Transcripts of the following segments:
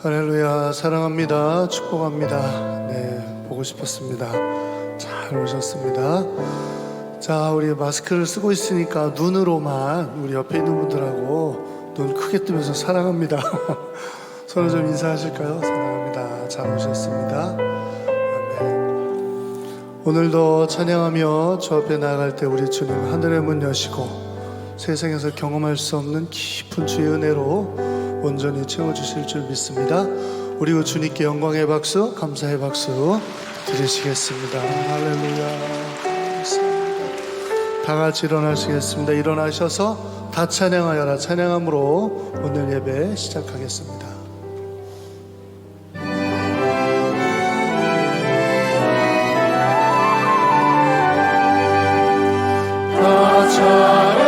할렐루야. 사랑합니다. 축복합니다. 네, 보고 싶었습니다. 잘 오셨습니다. 자, 우리 마스크를 쓰고 있으니까 눈으로만 우리 옆에 있는 분들하고 눈 크게 뜨면서 사랑합니다. 서로 좀 인사하실까요? 사랑합니다. 잘 오셨습니다. 아멘. 오늘도 찬양하며 주 앞에 나아갈 때 우리 주님 하늘의 문 여시고 세상에서 경험할 수 없는 깊은 주의 은혜로 온전히 채워주실 줄 믿습니다. 우리 주님께 영광의 박수, 감사의 박수 드리시겠습니다. 할렐루야. 다 같이 일어나시겠습니다. 일어나셔서 다 찬양하여라 찬양함으로 오늘 예배 시작하겠습니다. 다 찬양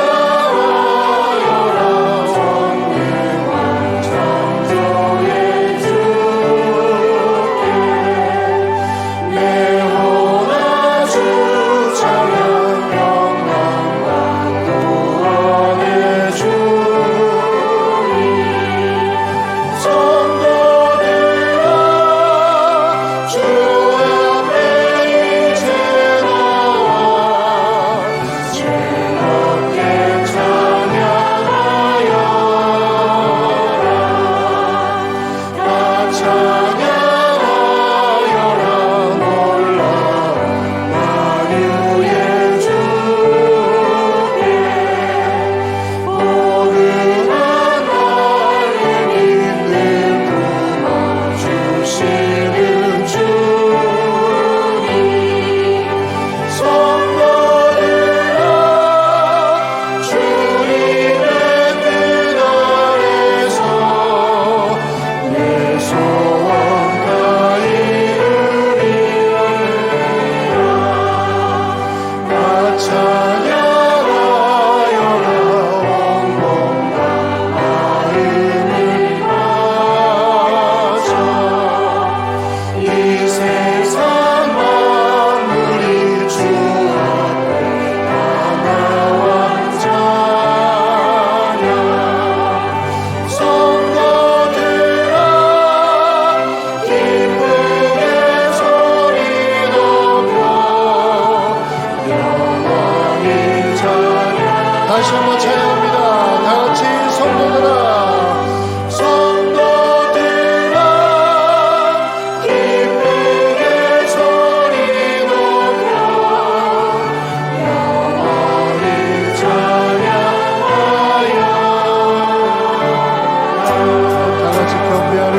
다시 한번 찬양합니다. 다 같이 성도들아, 성도들아, 기쁘게 소리 높여 영원히 찬양하여. 다 같이 경배하리.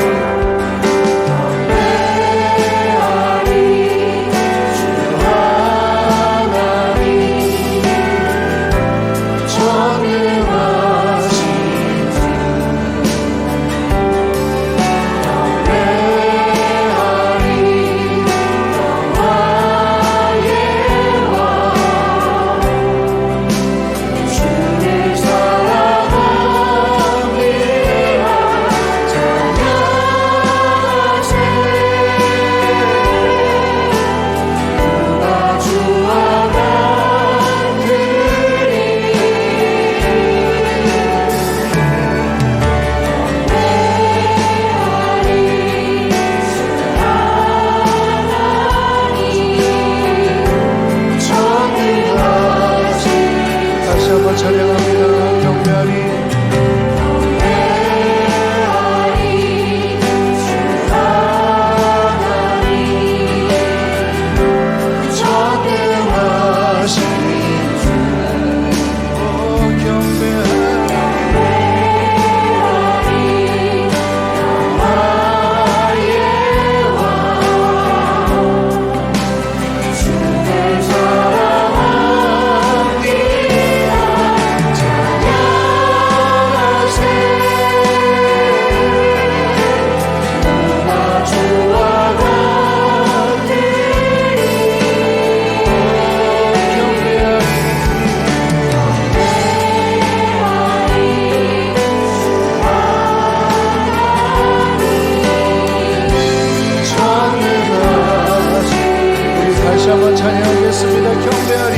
다시 한번 찬양하겠습니다. 경배하리.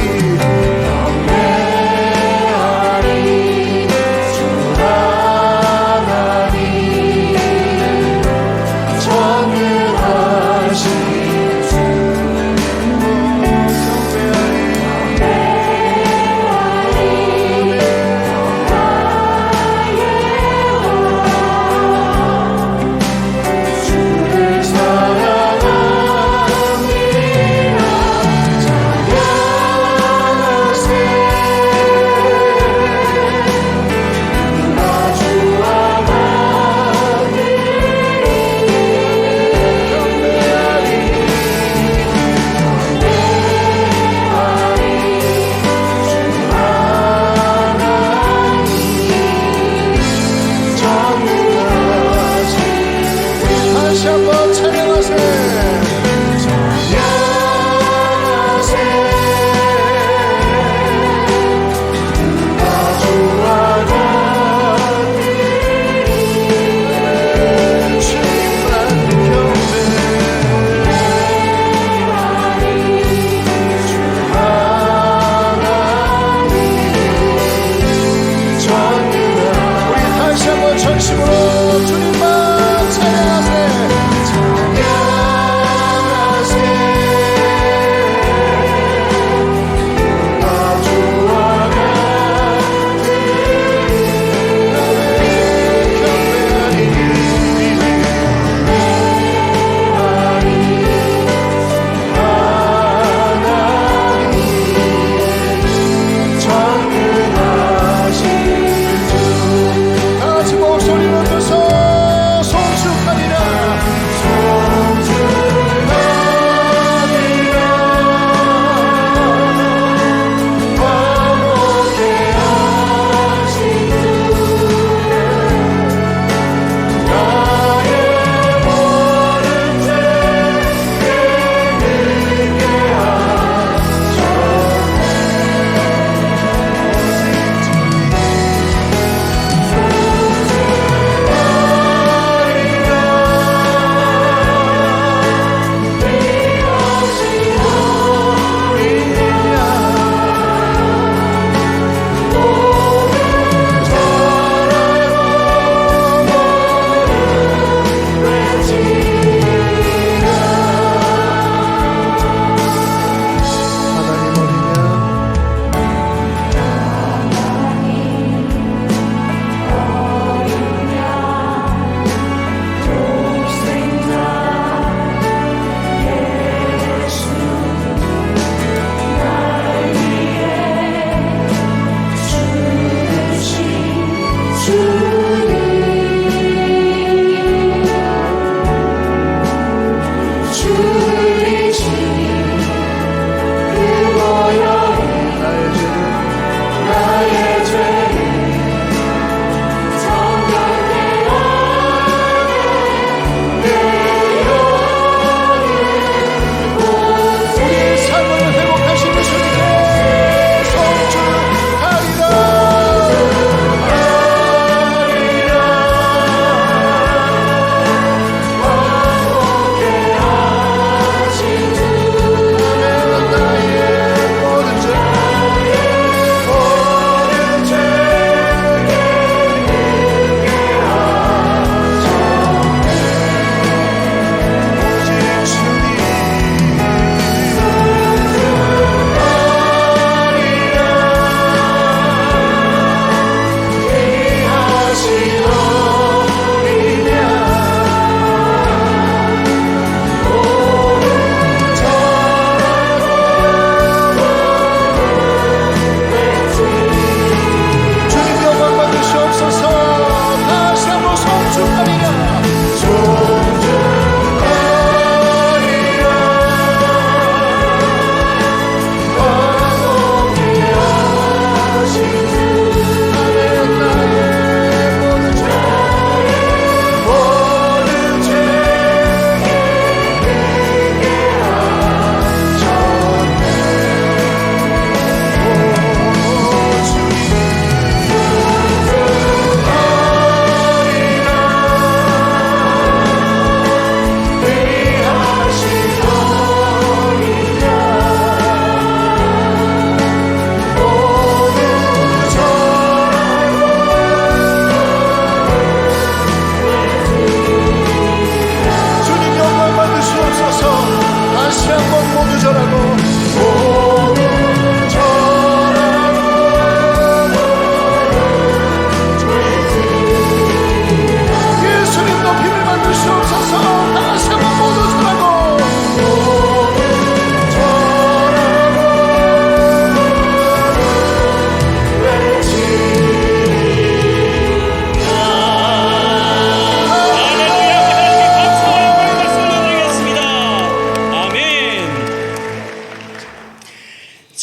경배하리 주 하나님 전심으로 주님만 찬양하세.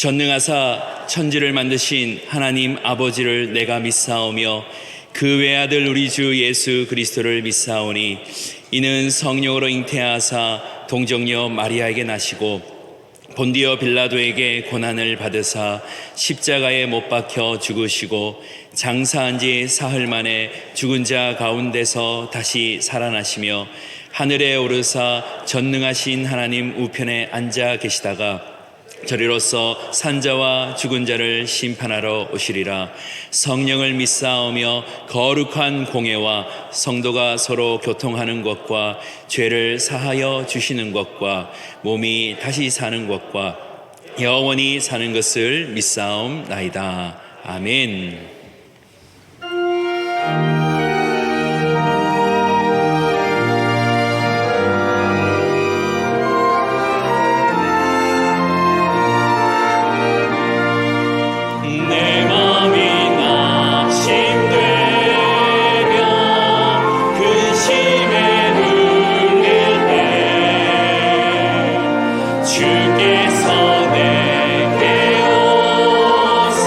전능하사 천지를 만드신 하나님 아버지를 내가 믿사오며 그 외아들 우리 주 예수 그리스도를 믿사오니 이는 성령으로 잉태하사 동정녀 마리아에게 나시고 본디오 빌라도에게 고난을 받으사 십자가에 못 박혀 죽으시고 장사한 지 사흘 만에 죽은 자 가운데서 다시 살아나시며 하늘에 오르사 전능하신 하나님 우편에 앉아 계시다가 저리로서 산자와 죽은 자를 심판하러 오시리라. 성령을 믿사오며 거룩한 공예와 성도가 서로 교통하는 것과 죄를 사하여 주시는 것과 몸이 다시 사는 것과 영원히 사는 것을 믿사옵나이다. 아멘. 주께서 내게 오사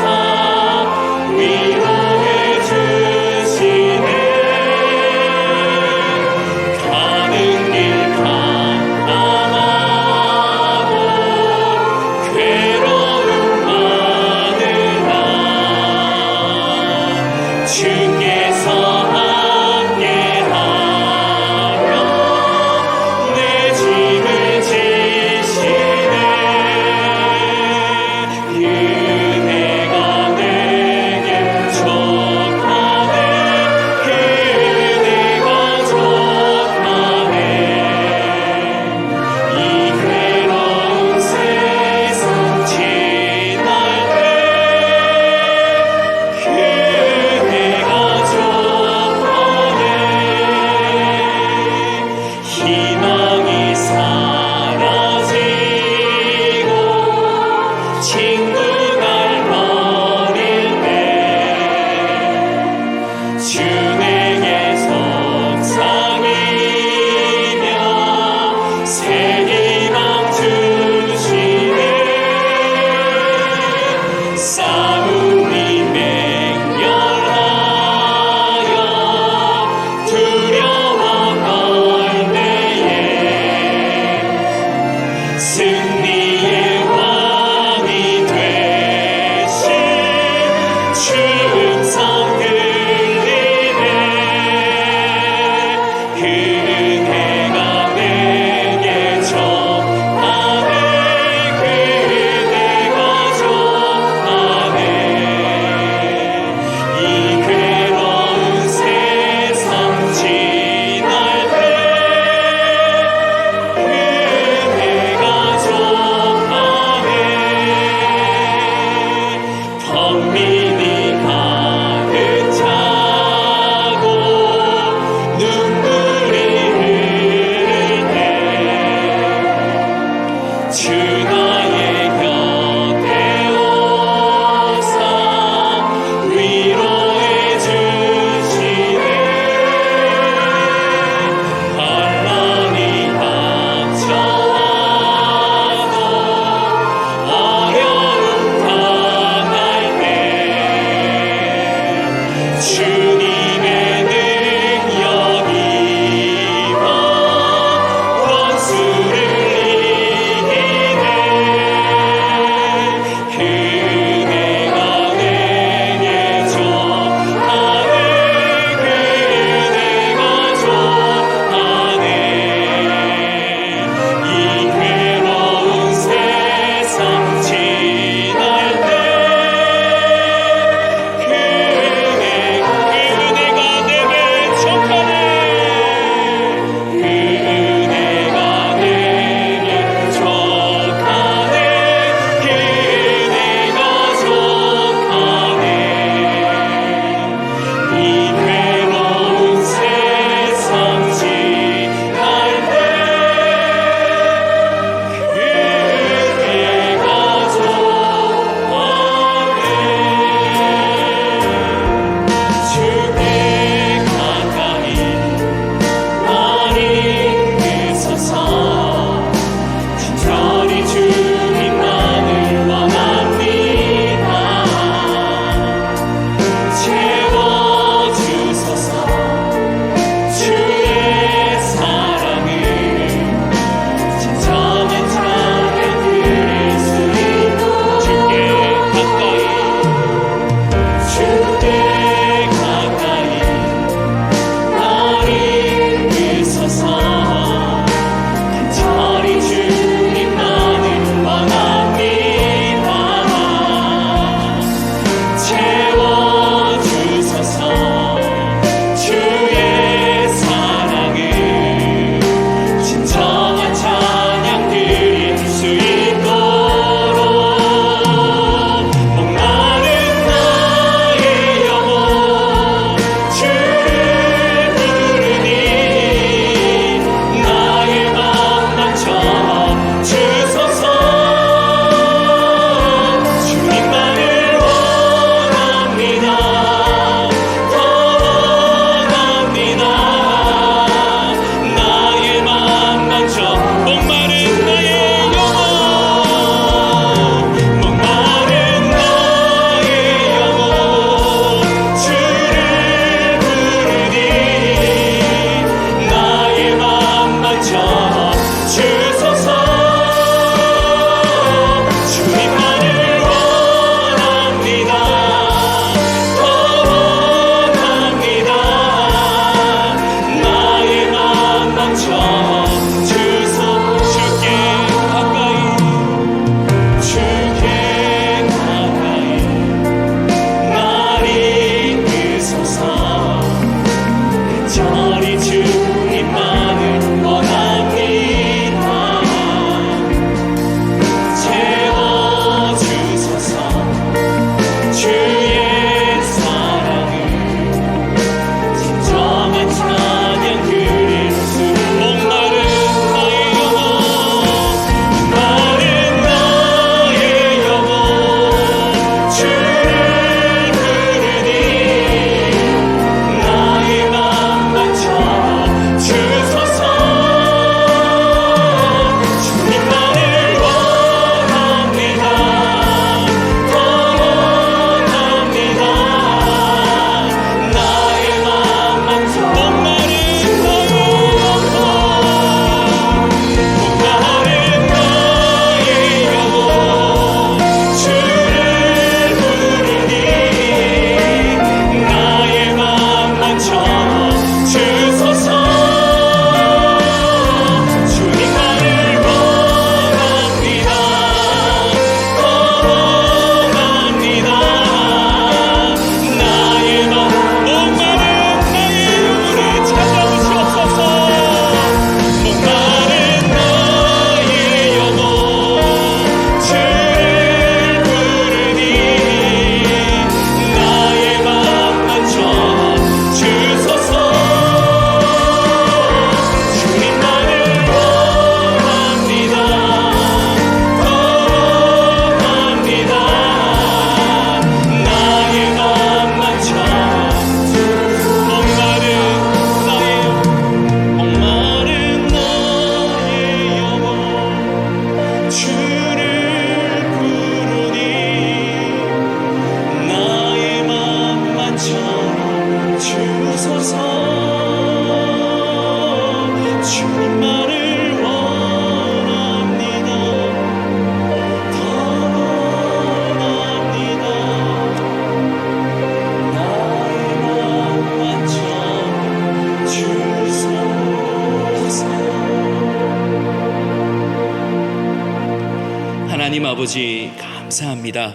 저리 주님만을 원합니다. 채워주소서 주의 사랑을 진정한 찬양 드릴 수 목마른 나의 영혼 목마른 나의 영혼 주를 부르니 나의 맘만 채워주소서 주님만을 원합니다. 더 원합니다. 나의 맘만 목마른 나의 영혼 목마른 나의 영혼 주를 부르니 나의 맘만 채워주소서 주님만을 원합니다. 더 원합니다. 나의 맘 목마른 나의 영혼을 찾아오시옵소서 목마른 나의 영혼 주를 부르니 나의 맘만 채워주소서 주님만을 원합니다. 더 원합니다. 나의 맘만 채워주소서 목마른 나의 목마른 나의 영혼 주를 부르니 나의 맘만 채워주소서 주님만을 원합니다. 더 원합니다. 나의 맘만 채워주소서. 하나님 아버지 감사합니다.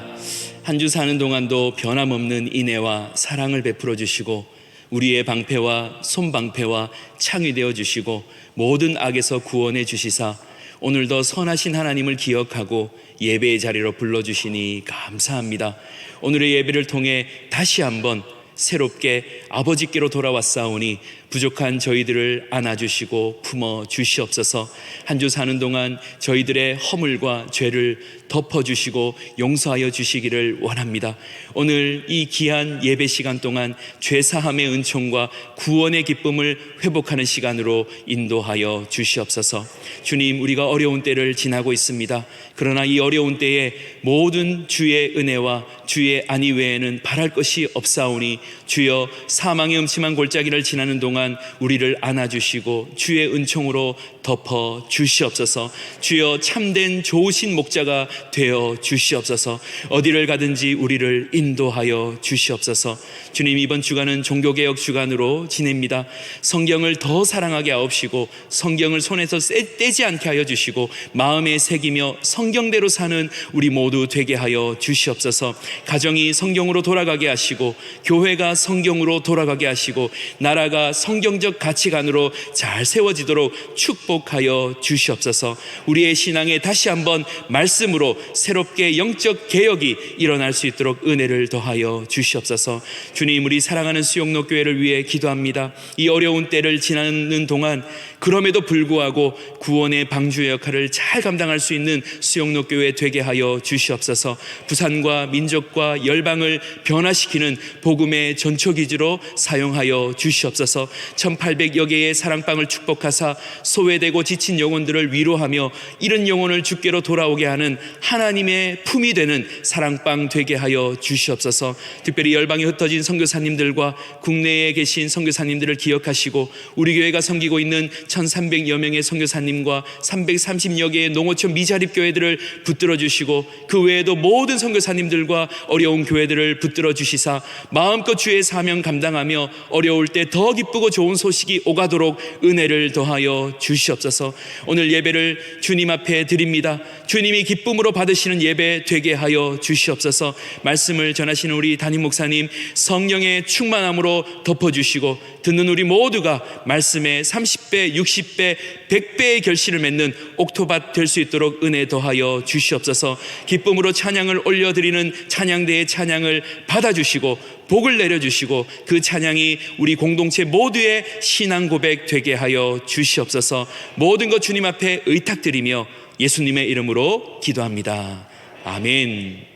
한 주 사는 동안도 변함없는 인애와 사랑을 베풀어 주시고 우리의 방패와 손방패와 창이 되어 주시고 모든 악에서 구원해 주시사 오늘도 선하신 하나님을 기억하고 예배의 자리로 불러주시니 감사합니다. 오늘의 예배를 통해 다시 한번 새롭게 아버지께로 돌아왔사오니 부족한 저희들을 안아주시고 품어주시옵소서. 한 주 사는 동안 저희들의 허물과 죄를 덮어주시고 용서하여 주시기를 원합니다. 오늘 이 귀한 예배 시간 동안 죄사함의 은총과 구원의 기쁨을 회복하는 시간으로 인도하여 주시옵소서. 주님, 우리가 어려운 때를 지나고 있습니다. 그러나 이 어려운 때에 모든 주의 은혜와 주의 안위 외에는 바랄 것이 없사오니 주여 사망의 음침한 골짜기를 지나는 동안 우리를 안아주시고 주의 은총으로 덮어 주시옵소서. 주여 참된 좋으신 목자가 되어 주시옵소서. 어디를 가든지 우리를 인도하여 주시옵소서. 주님, 이번 주간은 종교개혁 주간으로 지냅니다. 성경을 더 사랑하게 하옵시고 성경을 손에서 떼지 않게 하여 주시고 마음에 새기며 성경대로 사는 우리 모두 되게 하여 주시옵소서. 가정이 성경으로 돌아가게 하시고 교회가 성경으로 돌아가게 하시고 나라가 성경적 가치관으로 잘 세워지도록 축복하여 주시옵소서. 우리의 신앙에 다시 한번 말씀으로 새롭게 영적 개혁이 일어날 수 있도록 은혜를 더하여 주시옵소서. 주님, 우리 사랑하는 수용로 교회를 위해 기도합니다. 이 어려운 때를 지나는 동안 그럼에도 불구하고 구원의 방주의 역할을 잘 감당할 수 있는 수용로 교회 되게 하여 주시옵소서. 부산과 민족과 열방을 변화시키는 복음의 전초기지로 사용하여 주시옵소서. 1800여 개의 사랑방을 축복하사 소외되고 지친 영혼들을 위로하며 잃은 영혼을 주께로 돌아오게 하는 하나님의 품이 되는 사랑방 되게 하여 주시옵소서. 특별히 열방에 흩어진 선교사님들과 국내에 계신 선교사님들을 기억하시고 우리 교회가 섬기고 있는 1300여 명의 선교사님과 330여 개의 농어촌 미자립 교회들을 붙들어 주시고 그 외에도 모든 선교사님들과 어려운 교회들을 붙들어 주시사 마음껏 주의 교회의 사명 감당하며 어려울 때 더 기쁘고 좋은 소식이 오가도록 은혜를 더하여 주시옵소서. 오늘 예배를 주님 앞에 드립니다. 주님이 기쁨으로 받으시는 예배 되게 하여 주시옵소서. 말씀을 전하시는 우리 담임 목사님 성령의 충만함으로 덮어주시고 듣는 우리 모두가 말씀에 30배, 60배, 100배의 결실을 맺는 옥토밭 될 수 있도록 은혜 더하여 주시옵소서. 기쁨으로 찬양을 올려드리는 찬양대의 찬양을 받아주시고 복을 내려주시고 그 찬양이 우리 공동체 모두의 신앙 고백 되게 하여 주시옵소서. 모든 것 주님 앞에 의탁드리며 예수님의 이름으로 기도합니다. 아멘.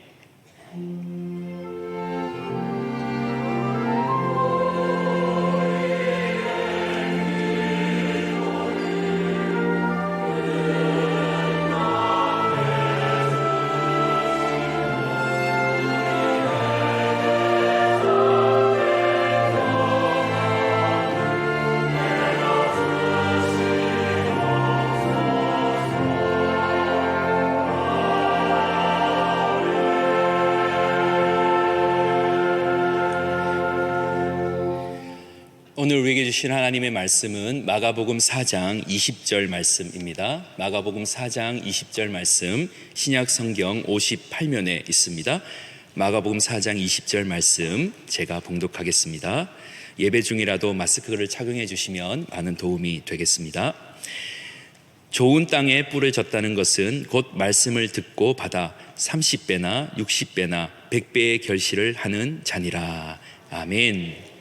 오늘 우리에게 주신 하나님의 말씀은 마가복음 4장 20절 말씀입니다. 마가복음 4장 20절 말씀 신약 성경 58면에 있습니다. 마가복음 4장 20절 말씀 제가 봉독하겠습니다. 예배 중이라도 마스크를 착용해 주시면 많은 도움이 되겠습니다. 좋은 땅에 뿔을 졌다는 것은 곧 말씀을 듣고 받아 30배나 60배나 100배의 결실을 하는 자니라. 아멘.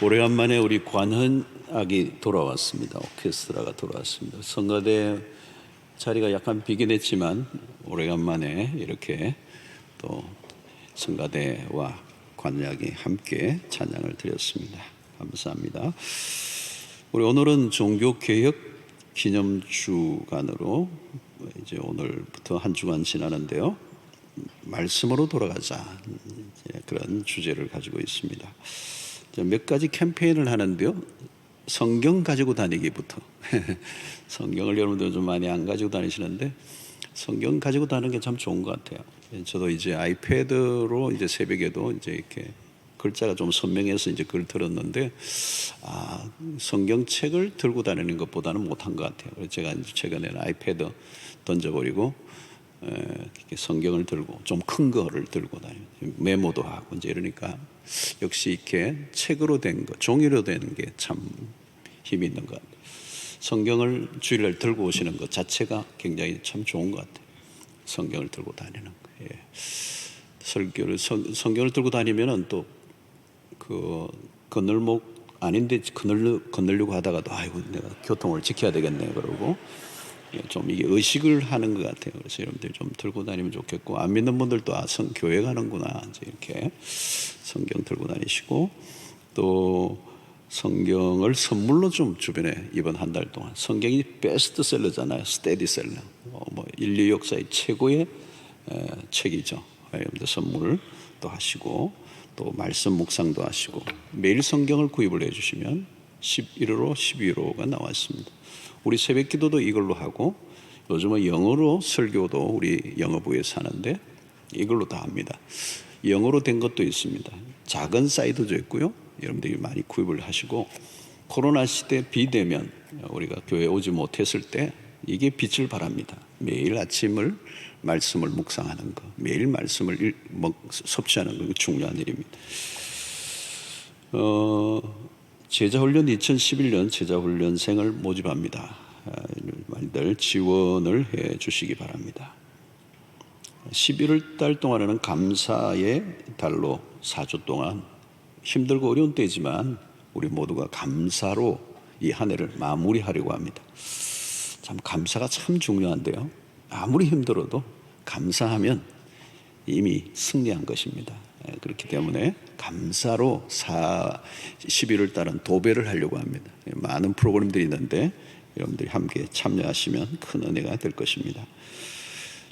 오래간만에 우리 관현악이 돌아왔습니다. 오케스트라가 돌아왔습니다. 성가대 자리가 약간 비긴 했지만 오래간만에 이렇게 또 성가대와 관현악이 함께 찬양을 드렸습니다. 감사합니다. 우리 오늘은 종교개혁 기념주간으로 이제 오늘부터 한 주간 지나는데요. 말씀으로 돌아가자, 그런 주제를 가지고 있습니다. 몇 가지 캠페인을 하는데요. 성경 가지고 다니기부터. 성경을 여러분들 좀 많이 안 가지고 다니시는데 성경 가지고 다니는 게 참 좋은 것 같아요. 저도 이제 아이패드로 이제 새벽에도 이제 이렇게 글자가 좀 선명해서 이제 글을 들었는데, 성경책을 들고 다니는 것보다는 못한 것 같아요. 그래서 제가 이제 최근에는 아이패드 던져버리고 이렇게 성경을 들고 좀 큰 거를 들고 다니고 메모도 하고 이제 이러니까 역시 이렇게 책으로 된 거, 종이로 된 게 참 힘이 있는 것 같아요. 성경을 주일날 들고 오시는 것 자체가 굉장히 참 좋은 것 같아요. 성경을 들고 다니는 거. 예. 성경을 들고 다니면은 또 그 건널목 아닌데 건너려고 하다가도 아이고 내가 교통을 지켜야 되겠네 그러고 좀 이게 의식을 하는 것 같아요. 그래서 여러분들 좀 들고 다니면 좋겠고, 안 믿는 분들도 교회 가는구나 이제 이렇게 성경 들고 다니시고, 또 성경을 선물로 좀 주변에 이번 한 달 동안, 성경이 베스트셀러잖아요. 스테디셀러, 인류 역사의 최고의 책이죠. 여러분들 선물을 또 하시고, 또 말씀 묵상도 하시고, 매일 성경을 구입을 해주시면 11호로 12호가 나왔습니다. 우리 새벽 기도도 이걸로 하고, 요즘은 영어로 설교도 우리 영어부에서 하는데 이걸로 다 합니다. 영어로 된 것도 있습니다. 작은 사이즈도 있고요. 여러분들이 많이 구입을 하시고, 코로나 시대 비대면 우리가 교회 오지 못했을 때 이게 빛을 발합니다. 매일 아침을 말씀을 묵상하는 거, 매일 말씀을 섭취하는 거 중요한 일입니다. 제자훈련 2011년 제자훈련생을 모집합니다. 많이들 지원을 해 주시기 바랍니다. 11월 달 동안에는 감사의 달로 4주 동안 힘들고 어려운 때지만 우리 모두가 감사로 이 한 해를 마무리하려고 합니다. 참 감사가 참 중요한데요. 아무리 힘들어도 감사하면 이미 승리한 것입니다. 그렇기 때문에 감사로 11월 달은 도배를 하려고 합니다. 많은 프로그램들이 있는데 여러분들이 함께 참여하시면 큰 은혜가 될 것입니다.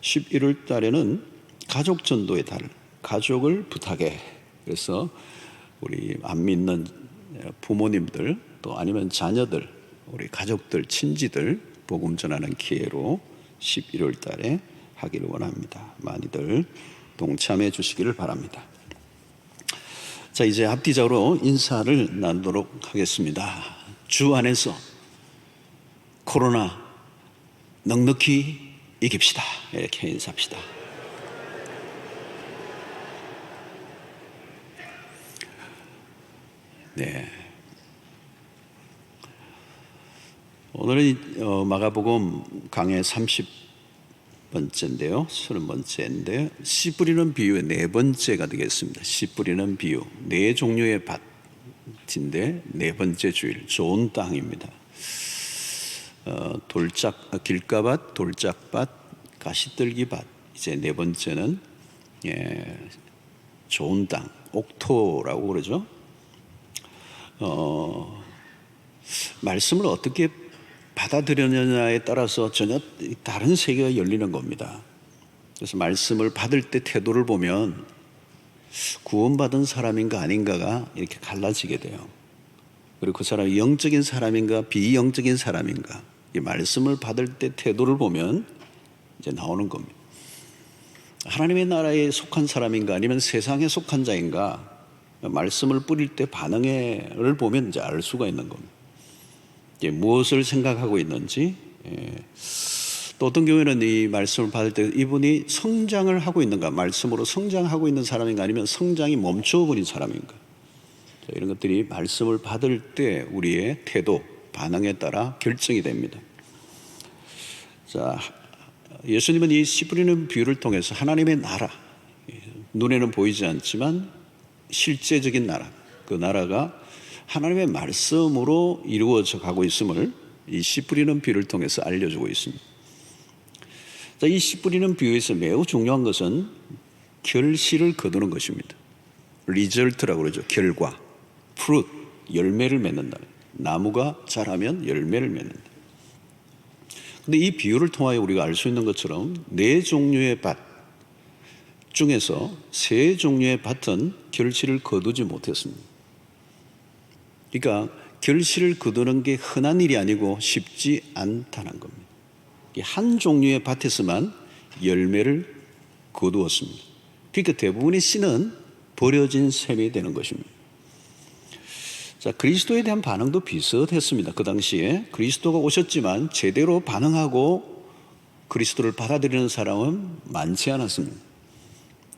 11월 달에는 가족 전도의 달, 가족을 부탁해. 그래서 우리 안 믿는 부모님들, 또 아니면 자녀들, 우리 가족들, 친지들 복음 전하는 기회로 11월 달에 하기를 원합니다. 많이들 동참해 주시기를 바랍니다. 자, 이제 앞뒤적으로 인사를 나누도록 하겠습니다. 주 안에서 코로나 넉넉히 이깁시다. 이렇게 인사합시다. 네. 오늘은 마가복음 강해 30번째인데요. 30번째인데 씨 뿌리는 비유의 네 번째가 되겠습니다. 씨 뿌리는 비유. 네 종류의 밭인데 네 번째 주일, 좋은 땅입니다. 길가밭, 돌짝밭, 가시떨기밭. 이제 네 번째는 좋은 땅, 옥토라고 그러죠. 말씀을 어떻게 받아들였느냐에 따라서 전혀 다른 세계가 열리는 겁니다. 그래서 말씀을 받을 때 태도를 보면 구원받은 사람인가 아닌가가 이렇게 갈라지게 돼요. 그리고 그 사람이 영적인 사람인가 비영적인 사람인가, 이 말씀을 받을 때 태도를 보면 이제 나오는 겁니다. 하나님의 나라에 속한 사람인가 아니면 세상에 속한 자인가, 말씀을 뿌릴 때 반응을 보면 이제 알 수가 있는 겁니다. 무엇을 생각하고 있는지, 또 어떤 경우에는 이 말씀을 받을 때 이분이 성장을 하고 있는가, 말씀으로 성장하고 있는 사람인가 아니면 성장이 멈춰버린 사람인가, 이런 것들이 말씀을 받을 때 우리의 태도, 반응에 따라 결정이 됩니다. 자, 예수님은 이 씨 뿌리는 비유를 통해서 하나님의 나라, 눈에는 보이지 않지만 실제적인 나라, 그 나라가 하나님의 말씀으로 이루어져 가고 있음을 이 씨 뿌리는 비유를 통해서 알려주고 있습니다. 자, 이 씨 뿌리는 비유에서 매우 중요한 것은 결실을 거두는 것입니다. 리절트라고 그러죠. 결과, fruit, 열매를 맺는다. 나무가 자라면 열매를 맺는다. 근데 이 비유를 통하여 우리가 알 수 있는 것처럼 네 종류의 밭 중에서 세 종류의 밭은 결실을 거두지 못했습니다. 그러니까 결실을 거두는 게 흔한 일이 아니고 쉽지 않다는 겁니다. 한 종류의 밭에서만 열매를 거두었습니다. 그러니까 대부분의 씨는 버려진 셈이 되는 것입니다. 자, 그리스도에 대한 반응도 비슷했습니다. 그 당시에 그리스도가 오셨지만 제대로 반응하고 그리스도를 받아들이는 사람은 많지 않았습니다.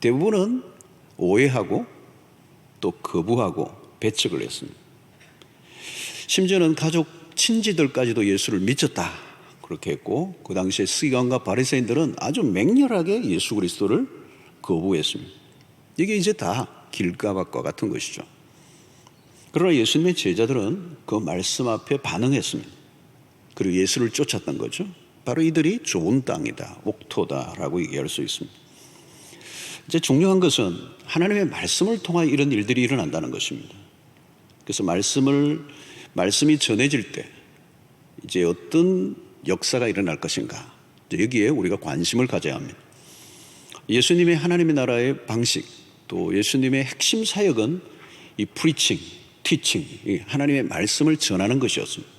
대부분은 오해하고 또 거부하고 배척을 했습니다. 심지어는 가족 친지들까지도 예수를 믿었다 그렇게 했고, 그 당시에 서기관과 바리새인들은 아주 맹렬하게 예수 그리스도를 거부했습니다. 이게 이제 다 길가밭과 같은 것이죠. 그러나 예수님의 제자들은 그 말씀 앞에 반응했습니다. 그리고 예수를 쫓았던 거죠. 바로 이들이 좋은 땅이다, 옥토다라고 얘기할 수 있습니다. 이제 중요한 것은 하나님의 말씀을 통하여 이런 일들이 일어난다는 것입니다. 그래서 말씀이 전해질 때 이제 어떤 역사가 일어날 것인가, 여기에 우리가 관심을 가져야 합니다. 예수님의 하나님의 나라의 방식, 또 예수님의 핵심 사역은 이 프리칭, 티칭, 하나님의 말씀을 전하는 것이었습니다.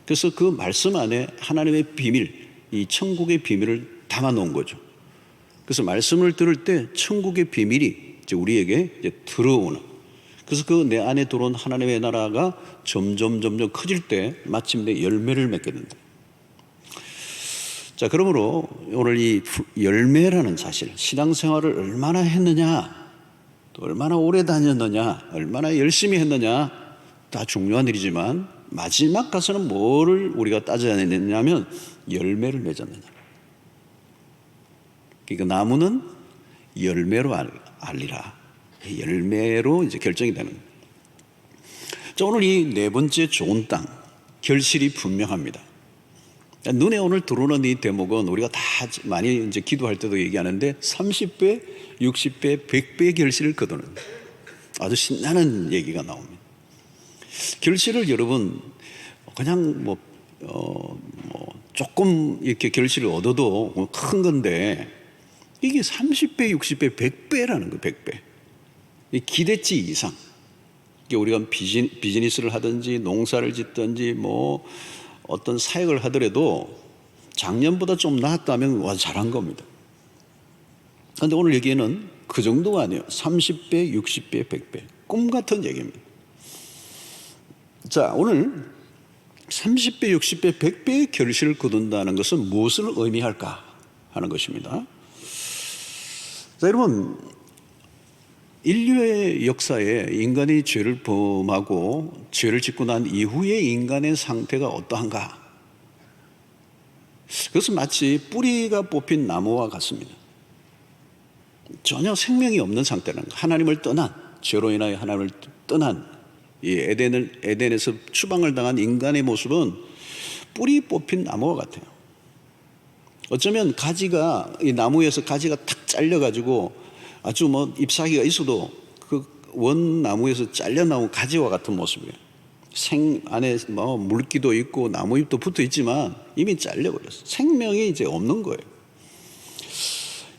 그래서 그 말씀 안에 하나님의 비밀, 이 천국의 비밀을 담아 놓은 거죠. 그래서 말씀을 들을 때 천국의 비밀이 이제 우리에게 이제 들어오는, 그래서 그 내 안에 들어온 하나님의 나라가 점점 커질 때 마침내 열매를 맺게 된다. 자, 그러므로 오늘 이 열매라는 사실, 신앙생활을 얼마나 했느냐, 또 얼마나 오래 다녔느냐, 얼마나 열심히 했느냐, 다 중요한 일이지만 마지막 가서는 뭐를 우리가 따져야 되느냐면 열매를 맺었느냐. 그러니까 나무는 열매로 알리라. 열매로 이제 결정이 되는 거예요. 자, 오늘 이 네 번째 좋은 땅, 결실이 분명합니다. 눈에 오늘 들어오는 이 대목은 우리가 다 많이 이제 기도할 때도 얘기하는데 30배, 60배, 100배의 결실을 거두는 아주 신나는 얘기가 나옵니다. 결실을 여러분 그냥 조금 이렇게 결실을 얻어도 큰 건데 이게 30배, 60배, 100배라는 거예요. 100배. 이 기대치 이상. 우리가 비즈니스를 하든지 농사를 짓든지 어떤 사역을 하더라도 작년보다 좀 나았다면 와, 잘한 겁니다. 그런데 오늘 얘기는 그 정도가 아니에요. 30배, 60배, 100배. 꿈 같은 얘기입니다. 자, 오늘 30배, 60배, 100배의 결실을 거둔다는 것은 무엇을 의미할까 하는 것입니다. 자, 여러분, 인류의 역사에 인간이 죄를 범하고 죄를 짓고 난 이후의 인간의 상태가 어떠한가? 그것은 마치 뿌리가 뽑힌 나무와 같습니다. 전혀 생명이 없는 상태라는 거예요. 하나님을 떠난, 죄로 인하여 하나님을 떠난 이 에덴에서 추방을 당한 인간의 모습은 뿌리 뽑힌 나무와 같아요. 어쩌면 이 나무에서 가지가 탁 잘려가지고 아주 잎사귀가 있어도 그 원나무에서 잘려 나온 가지와 같은 모습이에요. 안에 물기도 있고 나무잎도 붙어 있지만 이미 잘려버렸어요. 생명이 이제 없는 거예요.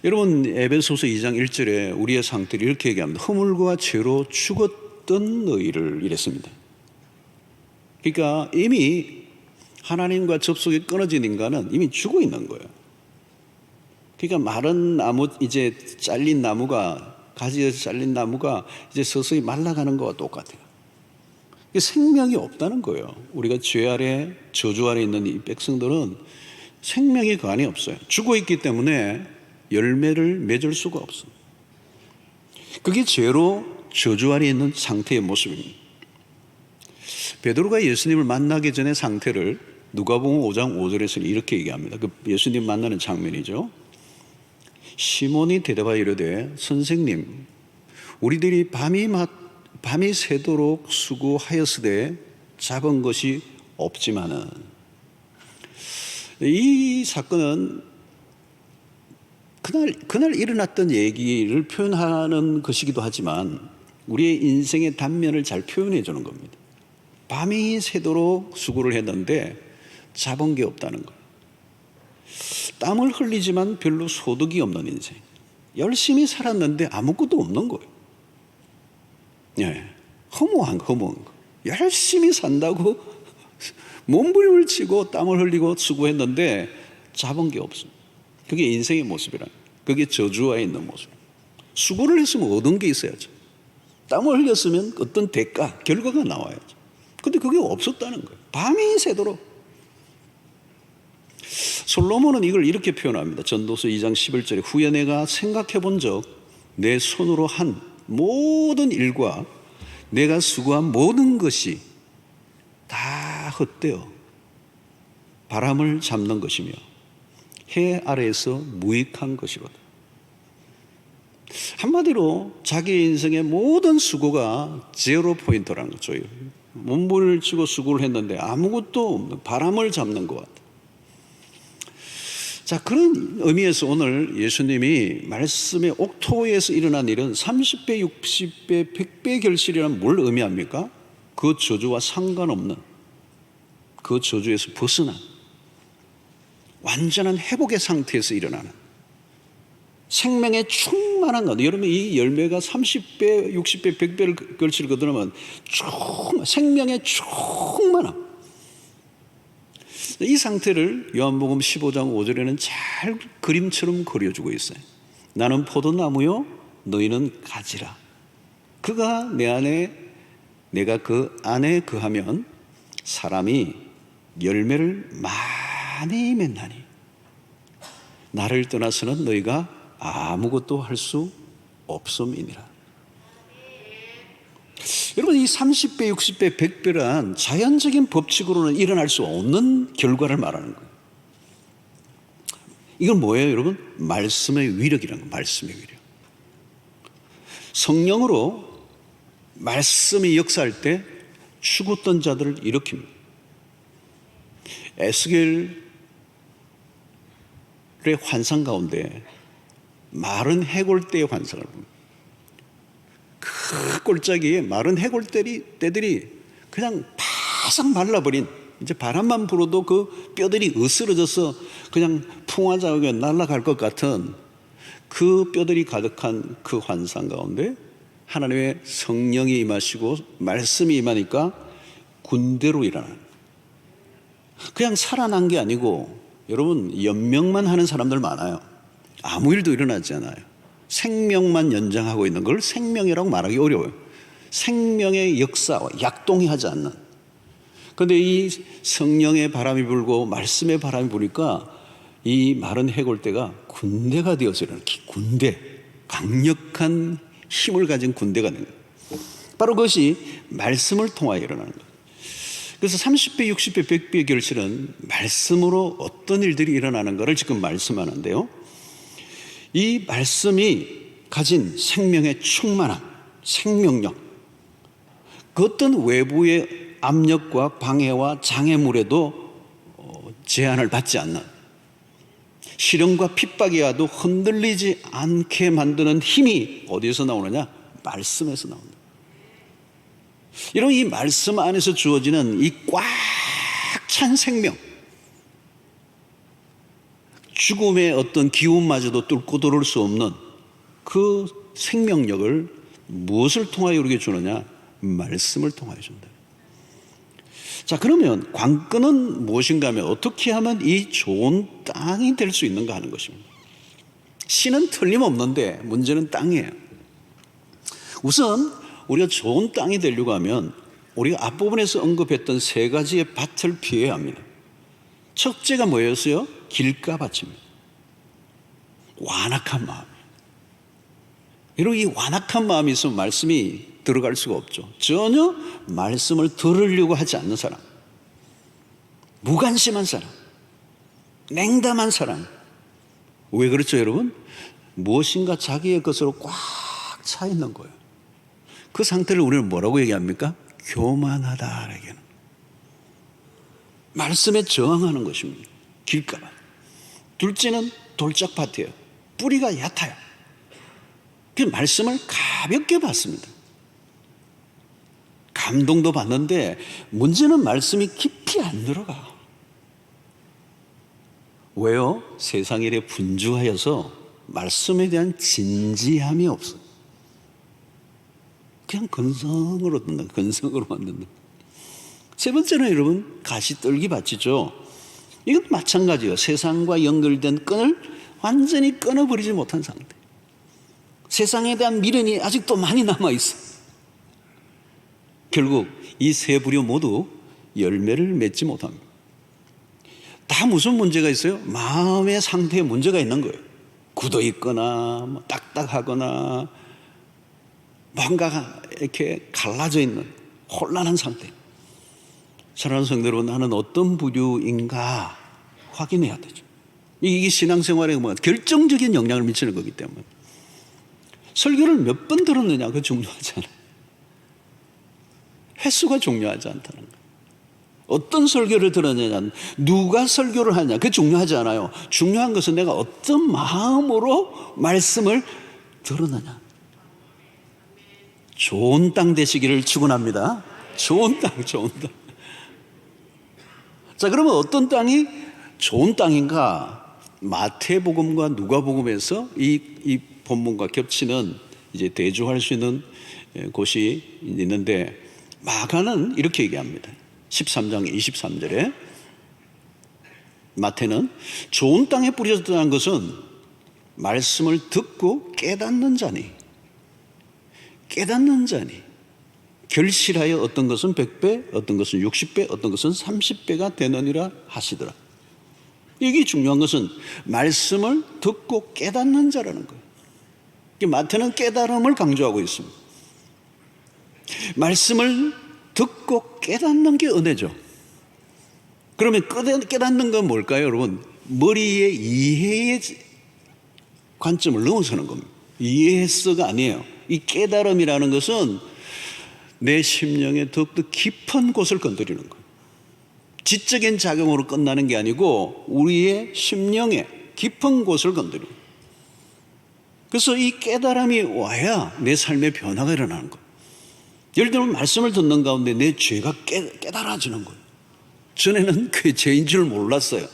여러분, 에베소서 2장 1절에 우리의 상태를 이렇게 얘기합니다. 허물과 죄로 죽었던 너희를 이랬습니다. 그러니까 이미 하나님과 접속이 끊어진 인간은 이미 죽어 있는 거예요. 그러니까 마른 나무, 이제 잘린 나무가, 가지에서 잘린 나무가 이제 서서히 말라가는 거와 똑같아요. 생명이 없다는 거예요. 우리가 죄 아래, 저주 아래 있는 이 백성들은 생명의 근원이 없어요. 죽어 있기 때문에 열매를 맺을 수가 없어요. 그게 죄로 저주 아래 있는 상태의 모습입니다. 베드로가 예수님을 만나기 전의 상태를 누가복음 5장 5절에서는 이렇게 얘기합니다. 그 예수님 만나는 장면이죠. 시몬이 대답하여 이르되 선생님, 우리들이 밤이 밤이 새도록 수고하였으되 잡은 것이 없지만은, 이 사건은 그날 일어났던 얘기를 표현하는 것이기도 하지만 우리의 인생의 단면을 잘 표현해 주는 겁니다. 밤이 새도록 수고를 했는데 잡은 게 없다는 거예요. 땀을 흘리지만 별로 소득이 없는 인생. 열심히 살았는데 아무것도 없는 거예요. 예, 허무한 거. 열심히 산다고 몸부림을 치고 땀을 흘리고 수고했는데 잡은 게 없어요. 그게 인생의 모습이라. 그게 저주와 있는 모습. 수고를 했으면 얻은 게 있어야죠. 땀을 흘렸으면 어떤 대가, 결과가 나와야죠. 근데 그게 없었다는 거예요. 밤이 새도록. 솔로몬은 이걸 이렇게 표현합니다. 전도서 2장 11절에 후에 내가 생각해 본 적 내 손으로 한 모든 일과 내가 수고한 모든 것이 다 헛되어 바람을 잡는 것이며 해 아래에서 무익한 것이로다. 한마디로 자기 인생의 모든 수고가 제로 포인트라는 거죠. 몸부림을 치고 수고를 했는데 아무것도 없는 바람을 잡는 것 같아요. 자, 그런 의미에서 오늘 예수님이 말씀의 옥토에서 일어난 일은 30배, 60배, 100배 결실이란 뭘 의미합니까? 그 저주와 상관없는, 그 저주에서 벗어난 완전한 회복의 상태에서 일어나는 생명의 충만한 것. 여러분, 이 열매가 30배, 60배, 100배를 결실을 거두면 생명의 충만함. 이 상태를 요한복음 15장 5절에는 잘 그림처럼 그려주고 있어요. 나는 포도나무요 너희는 가지라. 그가 내 안에, 내가 그 안에 거하면 사람이 열매를 많이 맺나니 나를 떠나서는 너희가 아무것도 할 수 없음이니라. 여러분, 이 30배, 60배, 100배란 자연적인 법칙으로는 일어날 수 없는 결과를 말하는 거예요. 이건 뭐예요, 여러분? 말씀의 위력이라는 거예요. 말씀의 위력. 성령으로 말씀이 역사할 때 죽었던 자들을 일으킵니다. 에스겔의 환상 가운데 마른 해골대의 환상을 봅니다. 그 골짜기에 마른 해골대들이 그냥 바싹 말라버린, 이제 바람만 불어도 그 뼈들이 으스러져서 그냥 풍화자하게 날아갈 것 같은 그 뼈들이 가득한 그 환상 가운데 하나님의 성령이 임하시고 말씀이 임하니까 군대로 일어나는, 그냥 살아난 게 아니고, 여러분, 연명만 하는 사람들 많아요. 아무 일도 일어나지 않아요. 생명만 연장하고 있는 걸 생명이라고 말하기 어려워요. 생명의 역사와 약동이 하지 않는. 그런데 이 성령의 바람이 불고 말씀의 바람이 부니까 이 마른 해골대가 군대가 되어서 일어나는, 군대, 강력한 힘을 가진 군대가 되는 거예요. 바로 그것이 말씀을 통하여 일어나는 거예요. 그래서 30배, 60배, 100배의 결실은 말씀으로 어떤 일들이 일어나는 것을 지금 말씀하는데요. 이 말씀이 가진 생명의 충만함, 생명력, 그 어떤 외부의 압력과 방해와 장애물에도 제한을 받지 않는, 시련과 핍박이 와도 흔들리지 않게 만드는 힘이 어디에서 나오느냐? 말씀에서 나온다. 여러분, 이 말씀 안에서 주어지는 이 꽉 찬 생명, 죽음의 어떤 기운마저도 뚫고 들어올 수 없는 그 생명력을 무엇을 통하여 우리에게 주느냐? 말씀을 통하여 준다. 자, 그러면 관건은 무엇인가 하면 어떻게 하면 이 좋은 땅이 될 수 있는가 하는 것입니다. 씨는 틀림없는데 문제는 땅이에요. 우선 우리가 좋은 땅이 되려고 하면 우리가 앞부분에서 언급했던 세 가지의 밭을 피해야 합니다. 첫째가 뭐였어요? 길가밭입니다. 완악한 마음. 여러분, 이 완악한 마음이 있으면 말씀이 들어갈 수가 없죠. 전혀 말씀을 들으려고 하지 않는 사람, 무관심한 사람, 냉담한 사람. 왜 그렇죠, 여러분? 무엇인가 자기의 것으로 꽉 차 있는 거예요. 그 상태를 우리는 뭐라고 얘기합니까? 교만하다 얘기하는. 말씀에 저항하는 것입니다. 길가봐. 둘째는 돌짝밭이에요. 뿌리가 얕아요. 그 말씀을 가볍게 받습니다. 감동도 받는데 문제는 말씀이 깊이 안 들어가. 왜요? 세상 일에 분주하여서 말씀에 대한 진지함이 없어요. 그냥 건성으로 듣는, 건성으로 만든다. 세 번째는 여러분, 가시떨기 밭이죠. 이건 마찬가지예요. 세상과 연결된 끈을 완전히 끊어버리지 못한 상태. 세상에 대한 미련이 아직도 많이 남아있어. 결국 이 세 부류 모두 열매를 맺지 못합니다. 다 무슨 문제가 있어요? 마음의 상태에 문제가 있는 거예요. 굳어 있거나 뭐 딱딱하거나 뭔가가 이렇게 갈라져 있는 혼란한 상태. 사랑하는 성도 여러분, 나는 어떤 부류인가 확인해야 되죠. 이게 신앙생활에 뭐 결정적인 영향을 미치는 거기 때문에. 설교를 몇 번 들었느냐, 그거 중요하지 않아요. 횟수가 중요하지 않다는 거예요. 어떤 설교를 들었느냐, 누가 설교를 하냐, 그게 중요하지 않아요. 중요한 것은 내가 어떤 마음으로 말씀을 들었느냐. 좋은 땅 되시기를 축원합니다. 좋은 땅, 좋은 땅. 자, 그러면 어떤 땅이 좋은 땅인가? 마태복음과 누가복음에서 이 본문과 겹치는 이제 대조할 수 있는 곳이 있는데, 마가는 이렇게 얘기합니다. 13장 23절에 마태는 좋은 땅에 뿌려졌다는 것은 말씀을 듣고 깨닫는 자니 결실하여 어떤 것은 100배, 어떤 것은 60배, 어떤 것은 30배가 되느니라 하시더라. 이게 중요한 것은 말씀을 듣고 깨닫는 자라는 거예요. 마태는 깨달음을 강조하고 있습니다. 말씀을 듣고 깨닫는 게 은혜죠. 그러면 깨닫는 건 뭘까요, 여러분? 머리의 이해의 관점을 넘어서는 겁니다. 이해했어가 아니에요. 이 깨달음이라는 것은 내 심령의 더욱더 깊은 곳을 건드리는 거예요. 지적인 작용으로 끝나는 게 아니고 우리의 심령의 깊은 곳을 건드리는 거예요. 그래서 이 깨달음이 와야 내 삶의 변화가 일어나는 거예요. 예를 들면 말씀을 듣는 가운데 내 죄가 깨달아지는 거예요. 전에는 그게 죄인 줄 몰랐어요.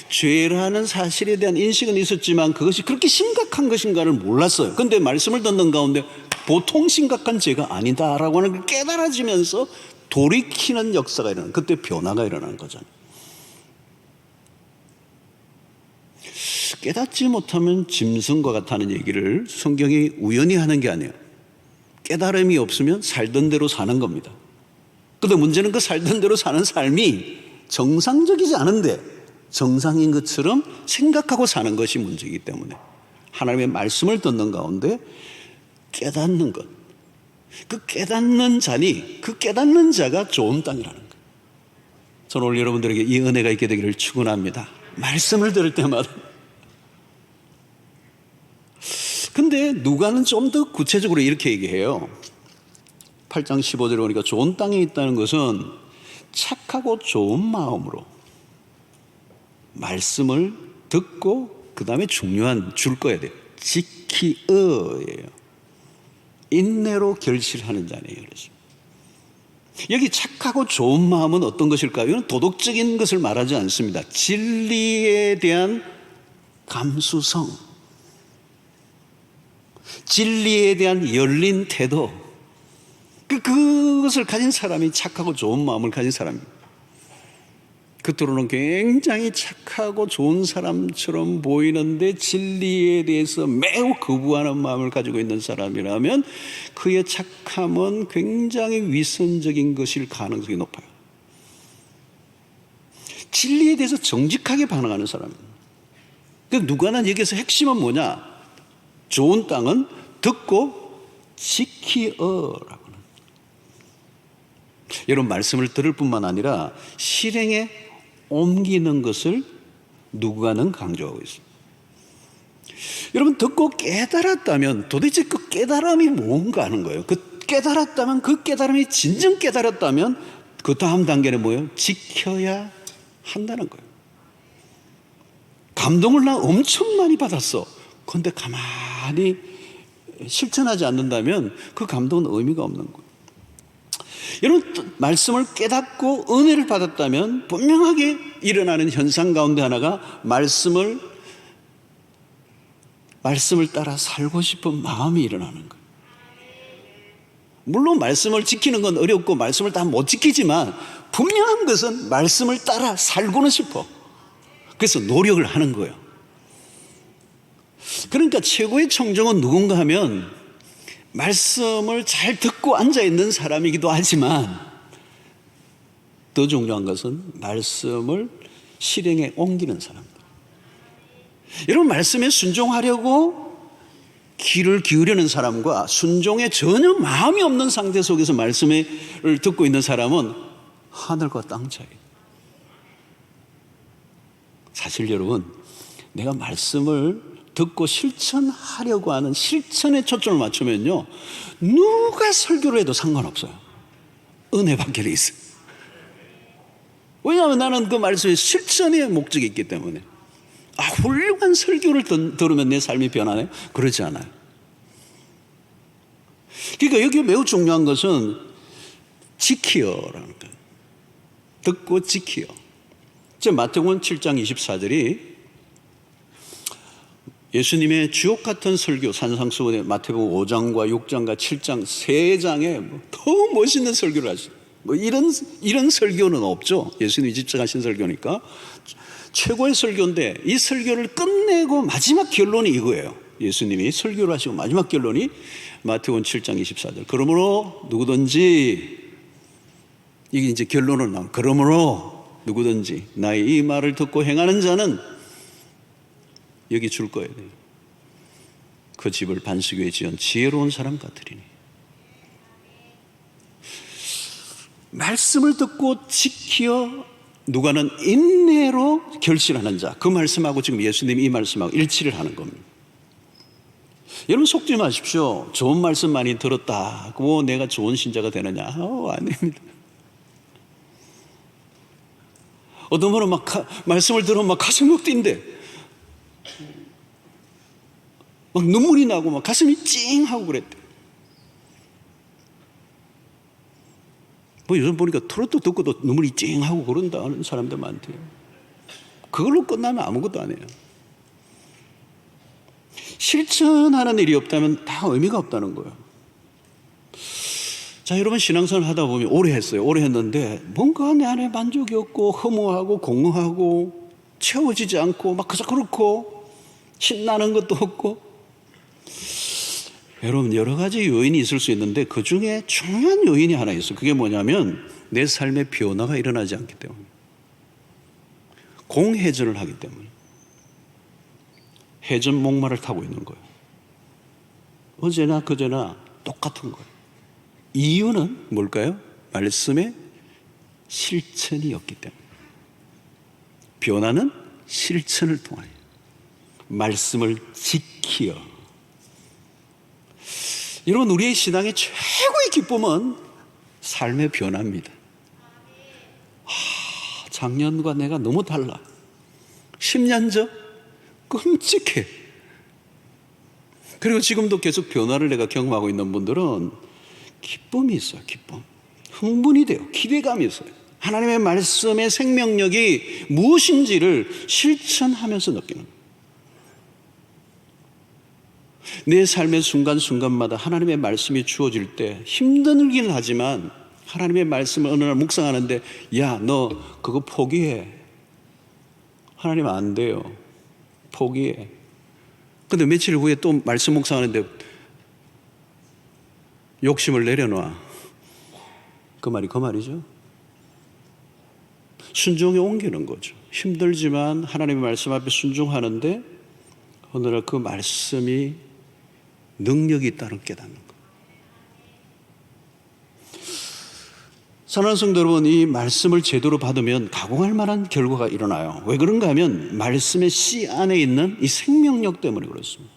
죄라는 사실에 대한 인식은 있었지만 그것이 그렇게 심각한 것인가를 몰랐어요. 그런데 말씀을 듣는 가운데 보통 심각한 죄가 아니다라고 하는 걸 깨달아지면서 돌이키는 역사가 일어나는, 그때 변화가 일어나는 거잖아요. 깨닫지 못하면 짐승과 같다는 얘기를 성경이 우연히 하는 게 아니에요. 깨달음이 없으면 살던 대로 사는 겁니다. 그런데 문제는 그 살던 대로 사는 삶이 정상적이지 않은데 정상인 것처럼 생각하고 사는 것이 문제이기 때문에 하나님의 말씀을 듣는 가운데 깨닫는 것, 그 깨닫는 자니 그 깨닫는 자가 좋은 땅이라는 거예요. 저는 오늘 여러분들에게 이 은혜가 있게 되기를 축원합니다. 말씀을 들을 때마다. 근데 누가는 좀 더 구체적으로 이렇게 얘기해요. 8장 15절에 보니까 좋은 땅에 있다는 것은 착하고 좋은 마음으로 말씀을 듣고 그 다음에 중요한 줄 거야 돼요. 지키어예요. 인내로 결실하는 자네요. 그래서 여기 착하고 좋은 마음은 어떤 것일까요? 이건 도덕적인 것을 말하지 않습니다. 진리에 대한 감수성, 진리에 대한 열린 태도, 그것을 가진 사람이 착하고 좋은 마음을 가진 사람입니다. 겉으로는 굉장히 착하고 좋은 사람처럼 보이는데 진리에 대해서 매우 거부하는 마음을 가지고 있는 사람이라면 그의 착함은 굉장히 위선적인 것일 가능성이 높아요. 진리에 대해서 정직하게 반응하는 사람입니다. 누가는 여기서 핵심은 뭐냐? 좋은 땅은 듣고 지키어라고. 여러분, 말씀을 들을 뿐만 아니라 실행에 옮기는 것을 누가는 강조하고 있습니다. 여러분, 듣고 깨달았다면 도대체 그 깨달음이 뭔가 하는 거예요. 그 깨달았다면, 그 깨달음이 진정 깨달았다면 그 다음 단계는 뭐예요? 지켜야 한다는 거예요. 감동을 나 엄청 많이 받았어. 그런데 가만히 실천하지 않는다면 그 감동은 의미가 없는 거예요. 여러분, 말씀을 깨닫고 은혜를 받았다면 분명하게 일어나는 현상 가운데 하나가 말씀을 따라 살고 싶은 마음이 일어나는 거예요. 물론 말씀을 지키는 건 어렵고 말씀을 다 못 지키지만 분명한 것은 말씀을 따라 살고는 싶어. 그래서 노력을 하는 거예요. 그러니까 최고의 청정은 누군가 하면 말씀을 잘 듣고 앉아있는 사람이기도 하지만 더 중요한 것은 말씀을 실행에 옮기는 사람들. 여러분, 말씀에 순종하려고 귀를 기울이는 사람과 순종에 전혀 마음이 없는 상태 속에서 말씀을 듣고 있는 사람은 하늘과 땅 차이. 사실 여러분, 내가 말씀을 듣고 실천하려고 하는 실천에 초점을 맞추면요, 누가 설교를 해도 상관없어요. 은혜 받게 돼 있어요. 왜냐하면 나는 그 말씀의 실천의 목적이 있기 때문에. 훌륭한 설교를 들으면 내 삶이 변하네? 그렇지 않아요. 그러니까 여기 매우 중요한 것은 지키어라는 거예요. 듣고 지키어. 마태복음 7장 24절이 예수님의 주옥 같은 설교, 산상수훈의 마태복음 5장과 6장과 7장 3장에 더 멋있는 설교를 하시죠. 이런 설교는 없죠. 예수님이 직접 하신 설교니까. 최고의 설교인데 이 설교를 끝내고 마지막 결론이 이거예요. 예수님이 설교를 하시고 마지막 결론이 마태복음 7장 24절. 그러므로 누구든지, 이게 이제 결론을 나온, 그러므로 누구든지 나의 이 말을 듣고 행하는 자는 여기 줄 거예요. 그 집을 반석 위에 지은 지혜로운 사람 같으리니. 말씀을 듣고 지키어 누가는 인내로 결실하는 자. 그 말씀하고 지금 예수님이 이 말씀하고 일치를 하는 겁니다. 여러분, 속지 마십시오. 좋은 말씀 많이 들었다고 내가 좋은 신자가 되느냐? 아닙니다. 어떤 분은 말씀을 들으면 막 가슴이 막 뛴대. 막 눈물이 나고 막 가슴이 찡하고 그랬대. 요즘 보니까 트로트 듣고도 눈물이 찡하고 그런다는 사람들 많대요. 그걸로 끝나면 아무것도 안 해요. 실천하는 일이 없다면 다 의미가 없다는 거예요. 자, 여러분, 신앙생활 하다 보면 오래 했어요. 오래 했는데 뭔가 내 안에 만족이 없고 허무하고 공허하고 채워지지 않고 막 그렇고 신나는 것도 없고. 여러분, 여러 가지 요인이 있을 수 있는데 그 중에 중요한 요인이 하나 있어요. 그게 뭐냐면 내 삶의 변화가 일어나지 않기 때문에. 공회전을 하기 때문에. 회전 목마를 타고 있는 거예요. 어제나 그제나 똑같은 거예요. 이유는 뭘까요? 말씀의 실천이 없기 때문에. 변화는 실천을 통하여 말씀을 지키어. 여러분, 우리의 신앙의 최고의 기쁨은 삶의 변화입니다. 작년과 내가 너무 달라. 10년 전 끔찍해. 그리고 지금도 계속 변화를 내가 경험하고 있는 분들은 기쁨이 있어요. 기쁨. 흥분이 돼요. 기대감이 있어요. 하나님의 말씀의 생명력이 무엇인지를 실천하면서 느끼는 거예요. 내 삶의 순간순간마다 하나님의 말씀이 주어질 때 힘들긴 하지만 하나님의 말씀을 어느 날 묵상하는데, 야, 너 그거 포기해. 하나님 안 돼요. 포기해. 근데 며칠 후에 또 말씀 묵상하는데 욕심을 내려놔. 그 말이죠. 순종에 옮기는 거죠. 힘들지만 하나님의 말씀 앞에 순종하는데 어느 날 그 말씀이 능력이 있다는 깨닫는 거예요. 사랑하는 성도 여러분, 이 말씀을 제대로 받으면 가공할 만한 결과가 일어나요. 왜 그런가 하면 말씀의 씨 안에 있는 이 생명력 때문에 그렇습니다.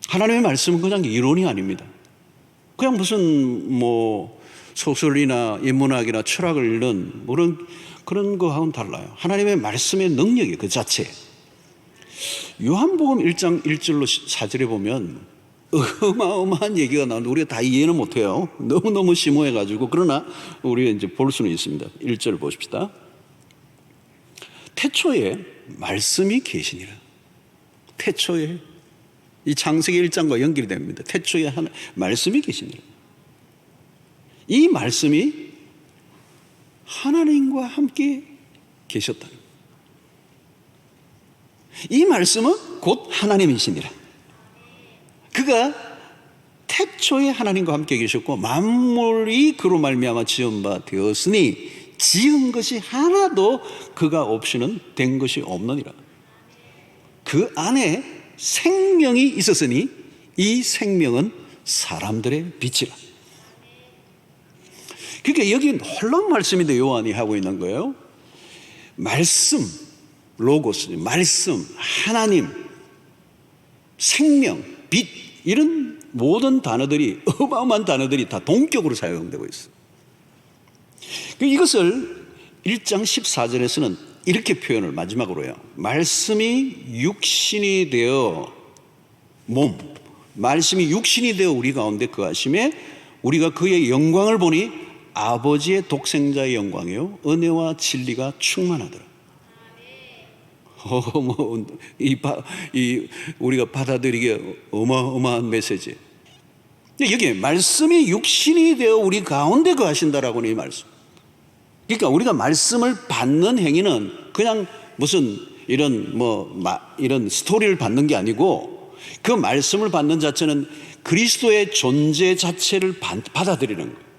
하나님의 말씀은 그냥 이론이 아닙니다. 그냥 무슨 뭐 소설이나 인문학이나 철학을 읽는 그런 거하고는 달라요. 하나님의 말씀의 능력이 그 자체. 요한복음 1장 1절로 4절에 보면 어마어마한 얘기가 나오는데 우리가 다 이해는 못해요. 너무너무 심오해가지고. 그러나 우리가 이제 볼 수는 있습니다. 1절 보십시다. 태초에 말씀이 계시니라. 태초에 이 창세기 1장과 연결이 됩니다. 태초에 말씀이 계시니라. 이 말씀이 하나님과 함께 계셨다. 이 말씀은 곧 하나님이시니라. 그가 태초에 하나님과 함께 계셨고 만물이 그로 말미암아 지은 바 되었으니 지은 것이 하나도 그가 없이는 된 것이 없느니라. 그 안에 생명이 있었으니 이 생명은 사람들의 빛이라. 그러니까 여기 놀라운 말씀인데 요한이 하고 있는 거예요. 말씀, 로고스, 말씀, 하나님, 생명, 빛, 이런 모든 단어들이, 어마어마한 단어들이 다 동격으로 사용되고 있어요. 이것을 1장 14절에서는 이렇게 표현을 마지막으로 해요. 말씀이 육신이 되어 말씀이 육신이 되어 우리 가운데 거하심에 우리가 그의 영광을 보니 아버지의 독생자의 영광이요 은혜와 진리가 충만하더라. 우리가 받아들이기에 어마어마한 메시지. 여기에 말씀이 육신이 되어 우리 가운데 거하신다라고는 이 말씀. 그러니까 우리가 말씀을 받는 행위는 그냥 무슨 이런 스토리를 받는 게 아니고 그 말씀을 받는 자체는 그리스도의 존재 자체를 받아들이는 거예요.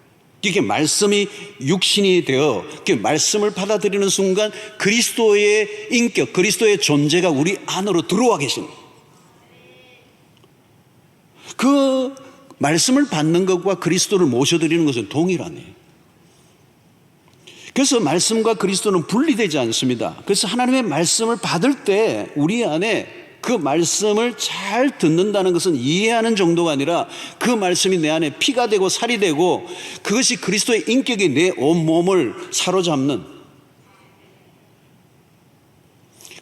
이게 말씀이 육신이 되어 말씀을 받아들이는 순간 그리스도의 인격, 그리스도의 존재가 우리 안으로 들어와 계신 거예요. 그 말씀을 받는 것과 그리스도를 모셔드리는 것은 동일하네요. 그래서 말씀과 그리스도는 분리되지 않습니다. 그래서 하나님의 말씀을 받을 때 우리 안에 그 말씀을 잘 듣는다는 것은 이해하는 정도가 아니라 그 말씀이 내 안에 피가 되고 살이 되고 그것이 그리스도의 인격이 내 온몸을 사로잡는,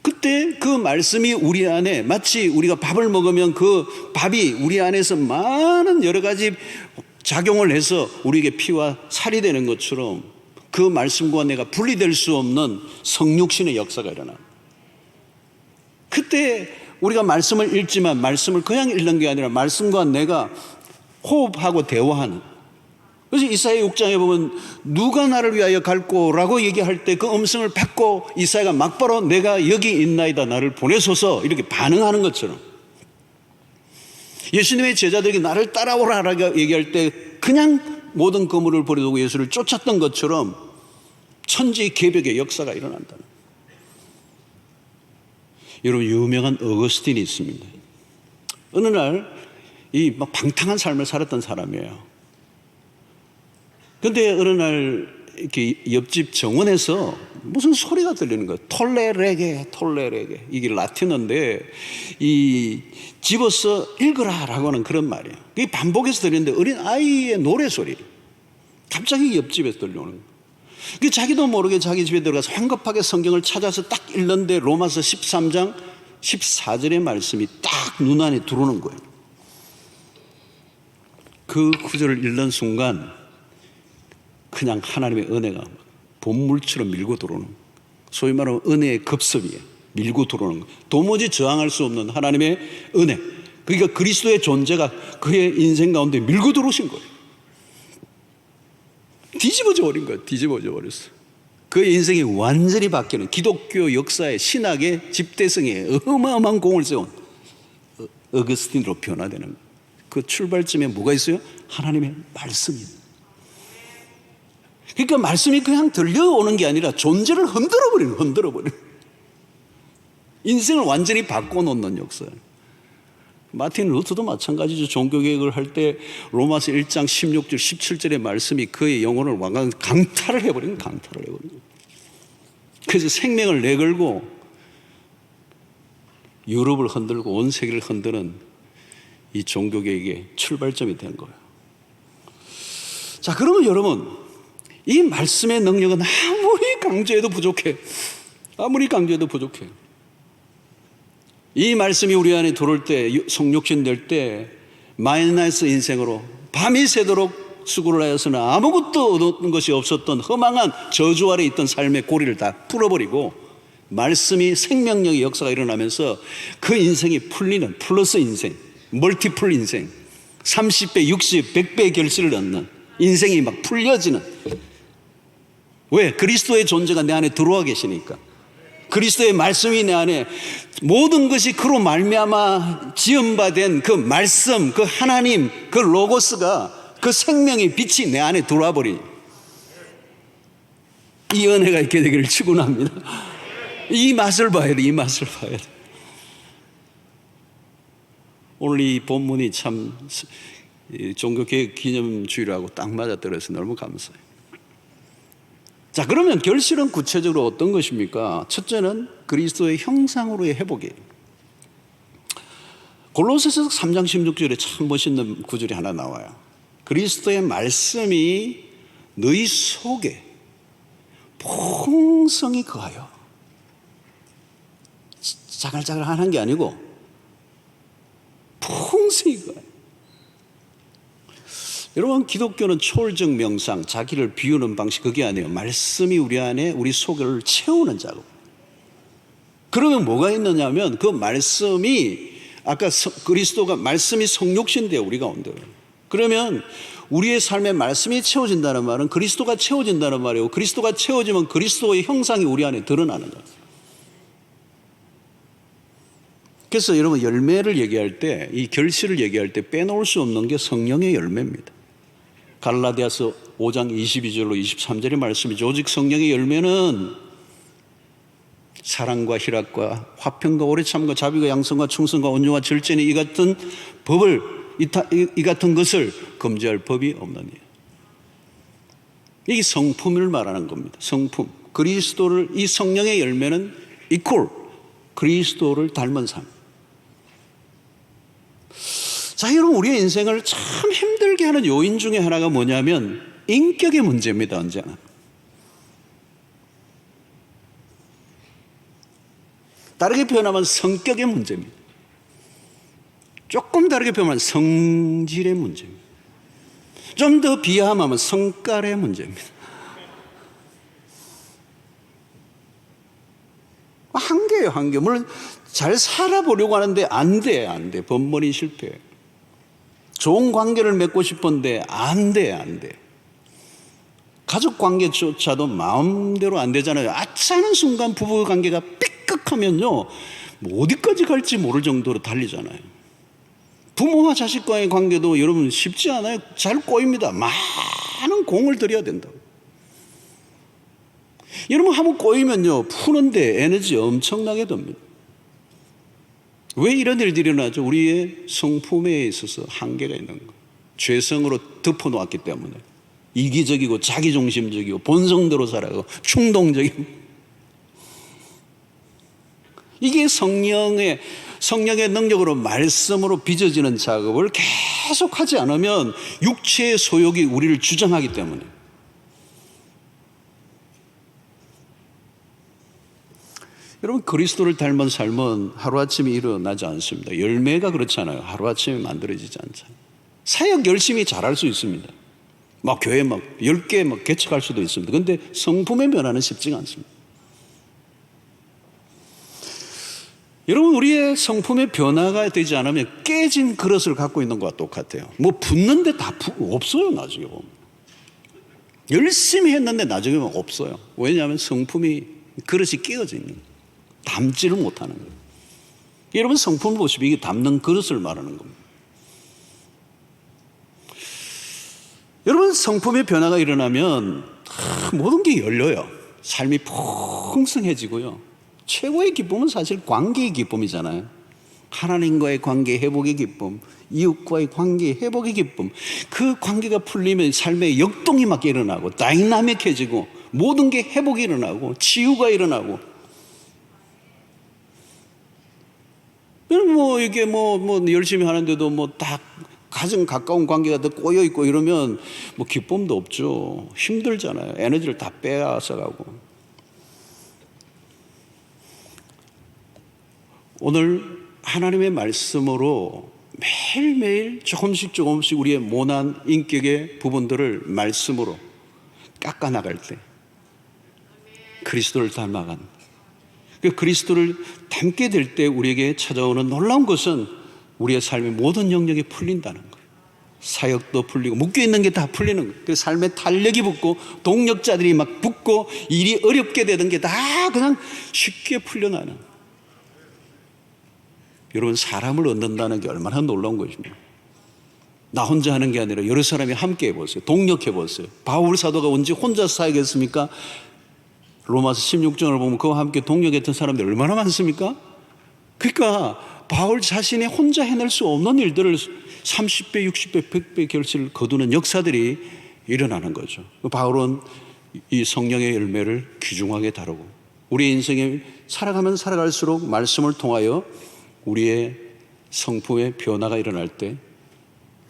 그때 그 말씀이 우리 안에 마치 우리가 밥을 먹으면 그 밥이 우리 안에서 많은 여러 가지 작용을 해서 우리에게 피와 살이 되는 것처럼 그 말씀과 내가 분리될 수 없는 성육신의 역사가 일어납니다. 그때 우리가 말씀을 읽지만 말씀을 그냥 읽는 게 아니라 말씀과 내가 호흡하고 대화하는. 그래서 이사야 6장에 보면 누가 나를 위하여 갈꼬라고 얘기할 때 그 음성을 받고 이사야가 막바로 내가 여기 있나이다 나를 보내소서 이렇게 반응하는 것처럼, 예수님의 제자들에게 나를 따라오라라고 얘기할 때 그냥 모든 거물을 버려두고 예수를 쫓았던 것처럼 천지개벽의 역사가 일어난다는. 여러분, 유명한 어거스틴이 있습니다. 어느 날 이 막 방탕한 삶을 살았던 사람이에요. 그런데 어느 날 이렇게 옆집 정원에서 무슨 소리가 들리는 거예요. 톨레레게 이게 라틴어인데 이 집어서 읽으라라고 하는 그런 말이에요. 그게 반복해서 들리는데 어린 아이의 노래소리 갑자기 옆집에서 들려오는 거예요. 그 자기도 모르게 자기 집에 들어가서 황급하게 성경을 찾아서 딱 읽는데 로마서 13장 14절의 말씀이 딱 눈안에 들어오는 거예요. 그 구절을 읽는 순간 그냥 하나님의 은혜가 본물처럼 밀고 들어오는 거예요. 소위 말하면 은혜의 급섭이에요. 밀고 들어오는 거예요. 도무지 저항할 수 없는 하나님의 은혜, 그러니까 그리스도의 존재가 그의 인생 가운데 밀고 들어오신 거예요. 뒤집어져 버린 거예요. 뒤집어져 버렸어요. 그의 인생이 완전히 바뀌는, 기독교 역사의 신학의 집대성에 어마어마한 공을 세운 어거스틴으로 변화되는 거예요. 그 출발점에 뭐가 있어요? 하나님의 말씀이. 그러니까 말씀이 그냥 들려오는 게 아니라 존재를 흔들어버리는 인생을 완전히 바꿔놓는 역사예요. 마틴 루터도 마찬가지죠. 종교개혁을 할 때 로마서 1장 16절 17절의 말씀이 그의 영혼을 완전 강탈을 해버린 거예요. 그래서 생명을 내걸고 유럽을 흔들고 온 세계를 흔드는 이 종교개혁의 출발점이 된 거예요. 자, 그러면 여러분, 이 말씀의 능력은 아무리 강조해도 부족해. 아무리 강조해도 부족해. 이 말씀이 우리 안에 들어올 때, 성육신 될 때, 마이너스 인생으로 밤이 새도록 수고를 하여서는 아무것도 얻은 것이 없었던 허망한 저주 아래 있던 삶의 고리를 다 풀어버리고 말씀이 생명력의 역사가 일어나면서 그 인생이 풀리는 플러스 인생, 멀티플 인생, 30배, 60, 100배의 결실을 얻는 인생이 막 풀려지는. 왜? 그리스도의 존재가 내 안에 들어와 계시니까. 그리스도의 말씀이 내 안에, 모든 것이 그로 말미암아 지음바된 그 말씀, 그 하나님, 그 로고스가, 그 생명의 빛이 내 안에 들어와 버리니 이 은혜가 있게 되기를 축원합니다. 이 맛을 봐야 돼. 이 맛을 봐야 돼. 오늘 이 본문이 참 종교개혁 기념주일하고 딱 맞아떨어서 너무 감사해요. 자, 그러면 결실은 구체적으로 어떤 것입니까? 첫째는 그리스도의 형상으로의 회복이에요. 골로새서 3장 16절에 참 멋있는 구절이 하나 나와요. 그리스도의 말씀이 너희 속에 풍성히 거하여. 자글자글한 게 아니고 풍성히 거하여. 여러분, 기독교는 초월적 명상, 자기를 비우는 방식, 그게 아니에요. 말씀이 우리 안에, 우리 속을 채우는 작업. 그러면 뭐가 있느냐면 그 말씀이, 아까 그리스도가 말씀이 성육신돼요, 우리 가운데. 그러면 우리의 삶에 말씀이 채워진다는 말은 그리스도가 채워진다는 말이에요. 그리스도가 채워지면 그리스도의 형상이 우리 안에 드러나는 거예요. 그래서 여러분, 열매를 얘기할 때, 이 결실을 얘기할 때 빼놓을 수 없는 게 성령의 열매입니다. 갈라디아서 5장 22절로 23절의 말씀이죠. 오직 성령의 열매는 사랑과 희락과 화평과 오래참과 자비와 양성과 충성과 온유와 절제니 이 같은 법을, 이 같은 것을 금지할 법이 없느니. 이게 성품을 말하는 겁니다. 성품. 그리스도를, 이 성령의 열매는 이퀄 그리스도를 닮은 삶. 자, 여러분, 우리의 인생을 참 힘들게 하는 요인 중에 하나가 뭐냐면 인격의 문제입니다. 언제나. 다르게 표현하면 성격의 문제입니다. 조금 다르게 표현하면 성질의 문제입니다. 좀 더 비하하면 성깔의 문제입니다. 한계예요, 한계. 물론 잘 살아보려고 하는데 안 돼. 번번이 실패해. 좋은 관계를 맺고 싶은데 안 돼. 가족 관계조차도 마음대로 안 되잖아요. 아차하는 순간 부부 관계가 삐끗하면요, 뭐 어디까지 갈지 모를 정도로 달리잖아요. 부모와 자식과의 관계도 여러분 쉽지 않아요. 잘 꼬입니다. 많은 공을 들여야 된다고. 여러분, 한번 꼬이면요, 푸는데 에너지 엄청나게 듭니다. 왜 이런 일들이 일어나죠? 우리의 성품에 있어서 한계가 있는 거예요. 죄성으로 덮어놓았기 때문에. 이기적이고 자기중심적이고 본성대로 살아가고 충동적이고. 이게 성령의 능력으로, 말씀으로 빚어지는 작업을 계속하지 않으면 육체의 소욕이 우리를 주장하기 때문에. 여러분, 그리스도를 닮은 삶은 하루아침에 일어나지 않습니다. 열매가 그렇잖아요. 하루아침에 만들어지지 않잖아요. 사역 열심히 잘할 수 있습니다. 막 교회 막 10개 막 개척할 수도 있습니다. 그런데 성품의 변화는 쉽지가 않습니다. 여러분, 우리의 성품의 변화가 되지 않으면 깨진 그릇을 갖고 있는 것과 똑같아요. 뭐 붓는데 다 없어요, 나중에 보면. 열심히 했는데 나중에 보면 없어요. 왜냐하면 성품이, 그릇이 깨어져 있는 거예요. 담지를 못하는 거예요. 여러분, 성품을 보시면 이게 담는 그릇을 말하는 겁니다. 여러분, 성품의 변화가 일어나면 모든 게 열려요. 삶이 풍성해지고요. 최고의 기쁨은 사실 관계의 기쁨이잖아요. 하나님과의 관계 회복의 기쁨, 이웃과의 관계 회복의 기쁨. 그 관계가 풀리면 삶의 역동이 막 일어나고 다이나믹해지고 모든 게 회복이 일어나고 치유가 일어나고. 뭐 이게 뭐 열심히 하는데도 뭐 딱 가장 가까운 관계가 더 꼬여 있고 이러면 뭐 기쁨도 없죠. 힘들잖아요. 에너지를 다 빼앗아 가고. 오늘 하나님의 말씀으로 매일매일 조금씩 우리의 모난 인격의 부분들을 말씀으로 깎아 나갈 때 그리스도를 닮아간, 그 그리스도를 닮게 될 때 우리에게 찾아오는 놀라운 것은 우리의 삶의 모든 영역이 풀린다는 거예요. 사역도 풀리고 묶여있는 게 다 풀리는 거예요. 그 삶에 탄력이 붙고 동력자들이 막 붙고 일이 어렵게 되던 게 다 그냥 쉽게 풀려나는. 여러분, 사람을 얻는다는 게 얼마나 놀라운 것입니까? 나 혼자 하는 게 아니라 여러 사람이 함께 해보세요. 동력해보세요. 바울 사도가 언제 혼자 사역했습니까? 로마서 16장을 보면 그와 함께 동력했던 사람들이 얼마나 많습니까? 그러니까 바울 자신이 혼자 해낼 수 없는 일들을 30배, 60배, 100배 결실을 거두는 역사들이 일어나는 거죠. 바울은 이 성령의 열매를 귀중하게 다루고 우리 인생에 살아가면 살아갈수록 말씀을 통하여 우리의 성품의 변화가 일어날 때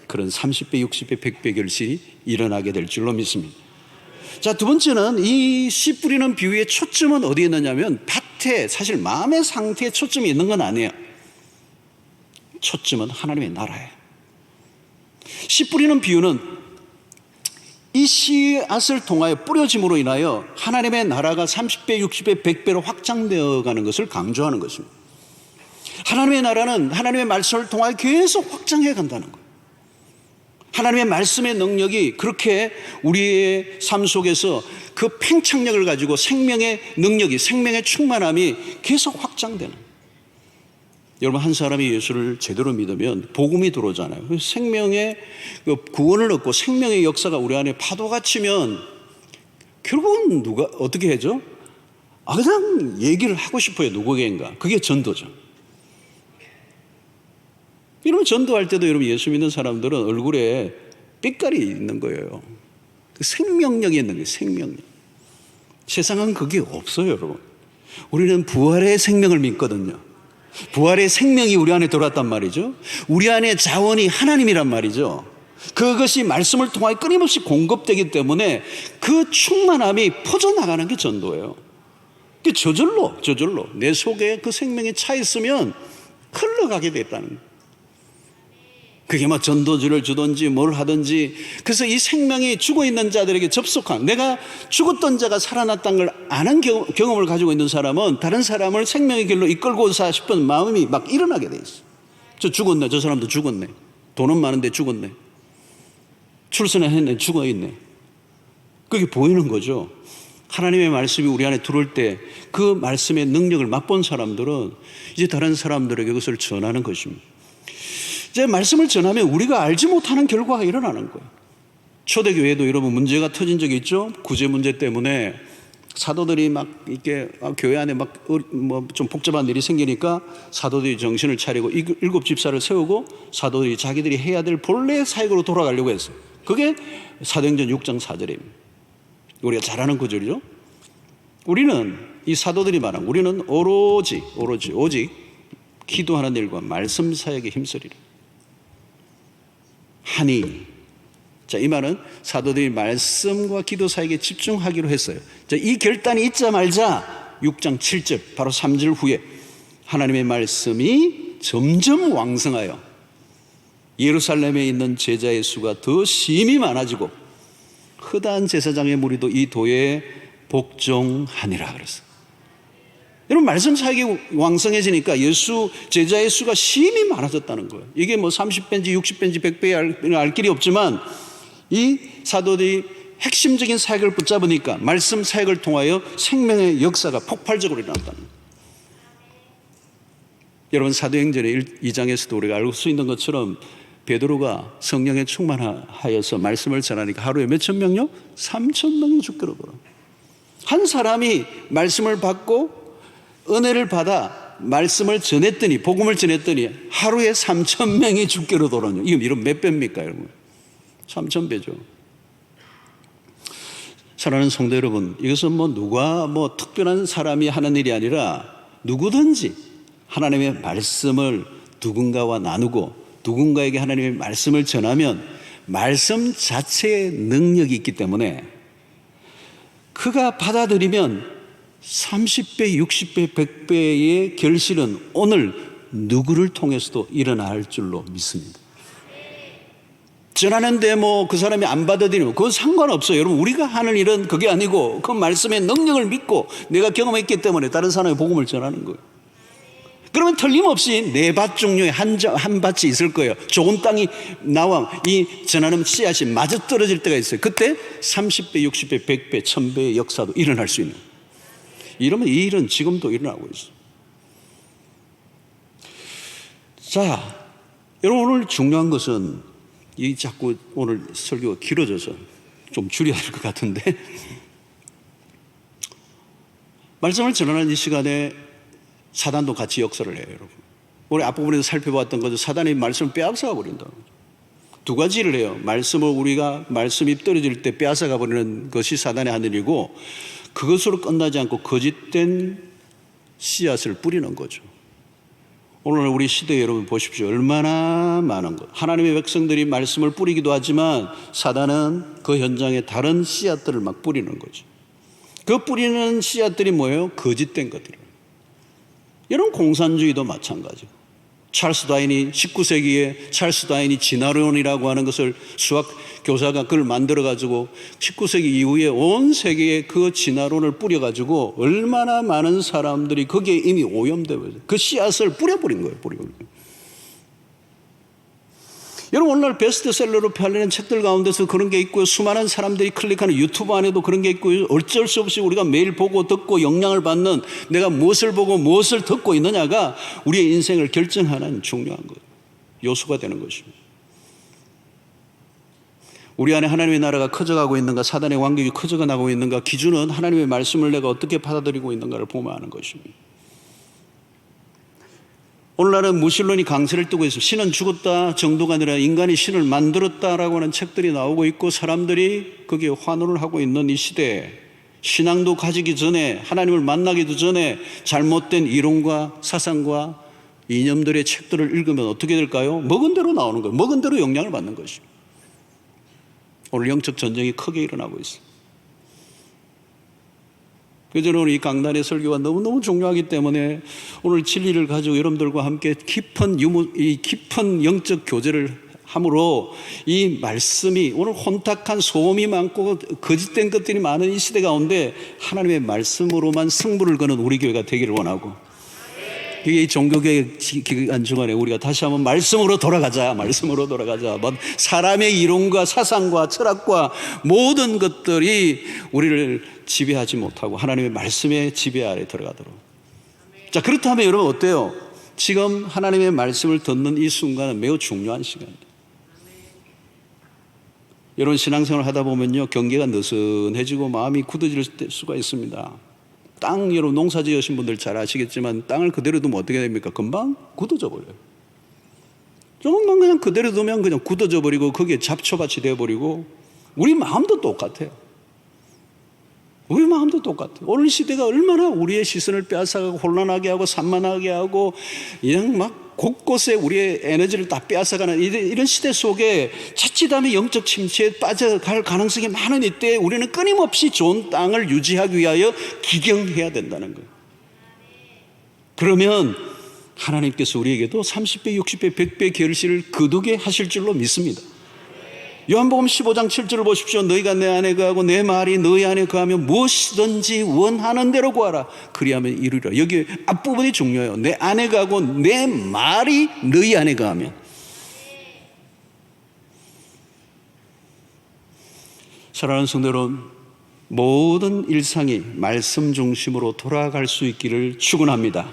그런 30배, 60배, 100배 결실이 일어나게 될 줄로 믿습니다. 자, 두 번째는 이 씨 뿌리는 비유의 초점은 어디에 있느냐면 밭에, 사실 마음의 상태에 초점이 있는 건 아니에요. 초점은 하나님의 나라예요. 씨 뿌리는 비유는 이 씨앗을 통하여 뿌려짐으로 인하여 하나님의 나라가 30배, 60배, 100배로 확장되어 가는 것을 강조하는 것입니다. 하나님의 나라는 하나님의 말씀을 통하여 계속 확장해 간다는 거예요. 하나님의 말씀의 능력이 그렇게 우리의 삶 속에서 그 팽창력을 가지고 생명의 능력이, 생명의 충만함이 계속 확장되는. 여러분, 한 사람이 예수를 제대로 믿으면 복음이 들어오잖아요. 생명의 구원을 얻고 생명의 역사가 우리 안에 파도가 치면 결국은 누가 어떻게 하죠? 그냥 얘기를 하고 싶어요. 누구에게인가. 그게 전도죠. 여러분, 전도할 때도 여러분 예수 믿는 사람들은 얼굴에 빛깔이 있는 거예요. 그 생명력이 있는 거예요. 생명력. 세상은 그게 없어요, 여러분. 우리는 부활의 생명을 믿거든요. 부활의 생명이 우리 안에 들어왔단 말이죠. 우리 안에 자원이 하나님이란 말이죠. 그것이 말씀을 통하여 끊임없이 공급되기 때문에 그 충만함이 퍼져나가는 게 전도예요. 저절로 내 속에 그 생명이 차 있으면 흘러가게 됐다는 거예요. 그게 뭐 전도주를 주든지 뭘 하든지. 그래서 이 생명이 죽어있는 자들에게 접속한, 내가 죽었던 자가 살아났다는 걸 아는 경험을 가지고 있는 사람은 다른 사람을 생명의 길로 이끌고자 싶은 마음이 막 일어나게 돼 있어. 저 죽었네, 저 사람도 죽었네, 돈은 많은데 죽었네, 출산했네, 죽어있네. 그게 보이는 거죠. 하나님의 말씀이 우리 안에 들어올 때 그 말씀의 능력을 맛본 사람들은 이제 다른 사람들에게 그것을 전하는 것입니다. 이제 말씀을 전하면 우리가 알지 못하는 결과가 일어나는 거예요. 초대교회도 여러분 문제가 터진 적이 있죠. 구제 문제 때문에 사도들이 막 이렇게 교회 안에 막 뭐 좀 복잡한 일이 생기니까 사도들이 정신을 차리고 7 집사를 세우고 사도들이 자기들이 해야 될 본래 사역으로 돌아가려고 했어요. 그게 사도행전 6장 4절입니다. 우리가 잘 아는 구절이죠. 우리는 이 사도들이 말한 우리는 오직 기도하는 일과 말씀 사역에 힘쓰리라 하니. 자, 이 말은 사도들이 말씀과 기도 사역에 집중하기로 했어요. 자, 이 결단이 있자 말자 6장 7절 바로 3절 후에 하나님의 말씀이 점점 왕성하여 예루살렘에 있는 제자의 수가 더 심히 많아지고 허다한 제사장의 무리도 이 도에 복종하니라 그랬어요. 여러분, 말씀 사역이 왕성해지니까 예수 제자의 수가 심히 많아졌다는 거예요. 이게 뭐 30배인지 60배인지 100배인지 알 길이 없지만 이 사도들이 핵심적인 사역을 붙잡으니까 말씀 사역을 통하여 생명의 역사가 폭발적으로 일어났다는 거예요. 여러분, 사도행전의 2장에서도 우리가 알 수 있는 것처럼 베드로가 성령에 충만하여서 말씀을 전하니까 하루에 몇천 명요? 3,000명이 죽게 되더라고요. 한 사람이 말씀을 받고 은혜를 받아 말씀을 전했더니, 복음을 전했더니 하루에 3,000명이 죽게로 돌아오냐. 이건 몇 배입니까, 여러분? 3,000배죠. 사랑하는 성도 여러분, 이것은 누가 특별한 사람이 하는 일이 아니라 누구든지 하나님의 말씀을 누군가와 나누고 누군가에게 하나님의 말씀을 전하면 말씀 자체의 능력이 있기 때문에 그가 받아들이면 30배, 60배, 100배의 결실은 오늘 누구를 통해서도 일어날 줄로 믿습니다. 전하는데 뭐 그 사람이 안 받아들이면 그건 상관없어요. 여러분, 우리가 하는 일은 그게 아니고 그 말씀의 능력을 믿고 내가 경험했기 때문에 다른 사람의 복음을 전하는 거예요. 그러면 틀림없이 네 밭 중에 한 밭이 있을 거예요. 좋은 땅이 나와 이 전하는 씨앗이 마저 떨어질 때가 있어요. 그때 30배, 60배, 100배, 1000배의 역사도 일어날 수 있는 거예요. 이러면 이 일은 지금도 일어나고 있어요. 자, 여러분, 오늘 중요한 것은 이 자꾸 오늘 설교가 길어져서 좀 줄여야 할 것 같은데 말씀을 전하는 이 시간에 사단도 같이 역사를 해요, 여러분. 우리 앞부분에서 살펴봤던 것은 사단이 말씀을 빼앗아가 버린다. 두 가지를 해요. 말씀이 떨어질 때 빼앗아가 버리는 것이 사단의 하는 일이고, 그것으로 끝나지 않고 거짓된 씨앗을 뿌리는 거죠. 오늘 우리 시대에 여러분 보십시오. 얼마나 많은 것. 하나님의 백성들이 말씀을 뿌리기도 하지만 사단은 그 현장에 다른 씨앗들을 막 뿌리는 거죠. 그 뿌리는 씨앗들이 뭐예요? 거짓된 것들이에요. 이런 공산주의도 마찬가지고, 찰스 다윈이 19세기에 찰스 다윈이 진화론이라고 하는 것을 수학 교사가 그걸 만들어 가지고 19세기 이후에 온 세계에 그 진화론을 뿌려 가지고 얼마나 많은 사람들이 거기에 이미 오염되어 있어요. 그 씨앗을 뿌려버린 거예요. 여러분, 오늘날 베스트셀러로 팔리는 책들 가운데서 그런 게 있고요. 수많은 사람들이 클릭하는 유튜브 안에도 그런 게 있고요. 어쩔 수 없이 우리가 매일 보고 듣고 영향을 받는, 내가 무엇을 보고 무엇을 듣고 있느냐가 우리의 인생을 결정하는 중요한 것, 요소가 되는 것입니다. 우리 안에 하나님의 나라가 커져가고 있는가, 사단의 왕국이 커져가고 있는가, 기준은 하나님의 말씀을 내가 어떻게 받아들이고 있는가를 보면 아는 것입니다. 오늘날은 무신론이 강세를 띠고 있어요. 신은 죽었다 정도가 아니라 인간이 신을 만들었다라고 하는 책들이 나오고 있고, 사람들이 거기에 환호를 하고 있는 이 시대에 신앙도 가지기 전에, 하나님을 만나기도 전에 잘못된 이론과 사상과 이념들의 책들을 읽으면 어떻게 될까요? 먹은 대로 나오는 거예요. 먹은 대로 영향을 받는 것이죠. 오늘 영적 전쟁이 크게 일어나고 있어요. 그래서 오늘 이 강단의 설교가 너무너무 중요하기 때문에 오늘 진리를 가지고 여러분들과 함께 깊은 영적 교제를 함으로 이 말씀이, 오늘 혼탁한 소음이 많고 거짓된 것들이 많은 이 시대 가운데 하나님의 말씀으로만 승부를 거는 우리 교회가 되기를 원하고, 이게 종교개혁 기간 중간에 우리가 다시 한번 말씀으로 돌아가자. 뭐 사람의 이론과 사상과 철학과 모든 것들이 우리를 지배하지 못하고 하나님의 말씀의 지배 아래 들어가도록. 자, 그렇다면 여러분 어때요? 지금 하나님의 말씀을 듣는 이 순간은 매우 중요한 시간입니다. 여러분, 신앙생활을 하다 보면요, 경계가 느슨해지고 마음이 굳어질 수가 있습니다. 여러분 농사 지으신 분들 잘 아시겠지만 땅을 그대로 두면 어떻게 됩니까? 금방 굳어져 버려요. 조금만 그냥 그대로 두면 그냥 굳어져 버리고 거기에 잡초밭이 되어버리고, 우리 마음도 똑같아요. 오늘 시대가 얼마나 우리의 시선을 빼앗아가고 혼란하게 하고 산만하게 하고 그냥 막 곳곳에 우리의 에너지를 다 빼앗아가는 이런 시대 속에 자칫하면 영적 침체에 빠져갈 가능성이 많은 이때에 우리는 끊임없이 좋은 땅을 유지하기 위하여 기경해야 된다는 거예요. 그러면 하나님께서 우리에게도 30배, 60배, 100배 결실을 거두게 하실 줄로 믿습니다. 요한복음 15장 7절을 보십시오. 너희가 내 안에 거하고 내 말이 너희 안에 거하면 무엇이든지 원하는 대로 구하라. 그리하면 이루리라. 여기 앞부분이 중요해요. 내 안에 거하고 내 말이 너희 안에 거하면. 사랑하는 성도 여러분, 모든 일상이 말씀 중심으로 돌아갈 수 있기를 축원합니다.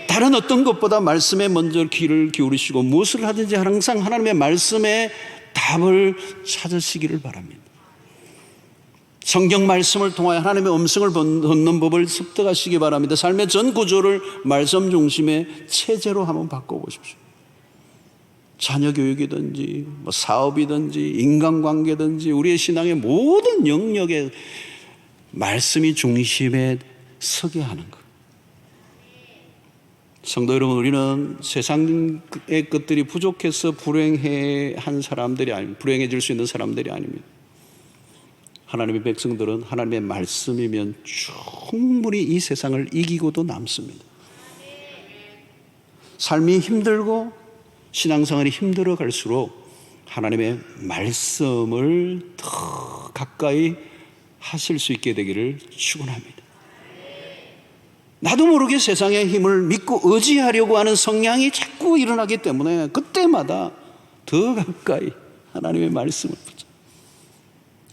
다른 어떤 것보다 말씀에 먼저 귀를 기울이시고 무엇을 하든지 항상 하나님의 말씀에 답을 찾으시기를 바랍니다. 성경 말씀을 통하여 하나님의 음성을 듣는 법을 습득하시기 바랍니다. 삶의 전 구조를 말씀 중심의 체제로 한번 바꿔보십시오. 자녀 교육이든지 사업이든지 인간관계든지 우리의 신앙의 모든 영역에 말씀이 중심에 서게 하는 것. 성도 여러분, 우리는 세상의 것들이 부족해서 불행해질 수 있는 사람들이 아닙니다. 하나님의 백성들은 하나님의 말씀이면 충분히 이 세상을 이기고도 남습니다. 삶이 힘들고 신앙생활이 힘들어 갈수록 하나님의 말씀을 더 가까이 하실 수 있게 되기를 축원합니다. 나도 모르게 세상의 힘을 믿고 의지하려고 하는 성향이 자꾸 일어나기 때문에 그때마다 더 가까이 하나님의 말씀을 붙잡고,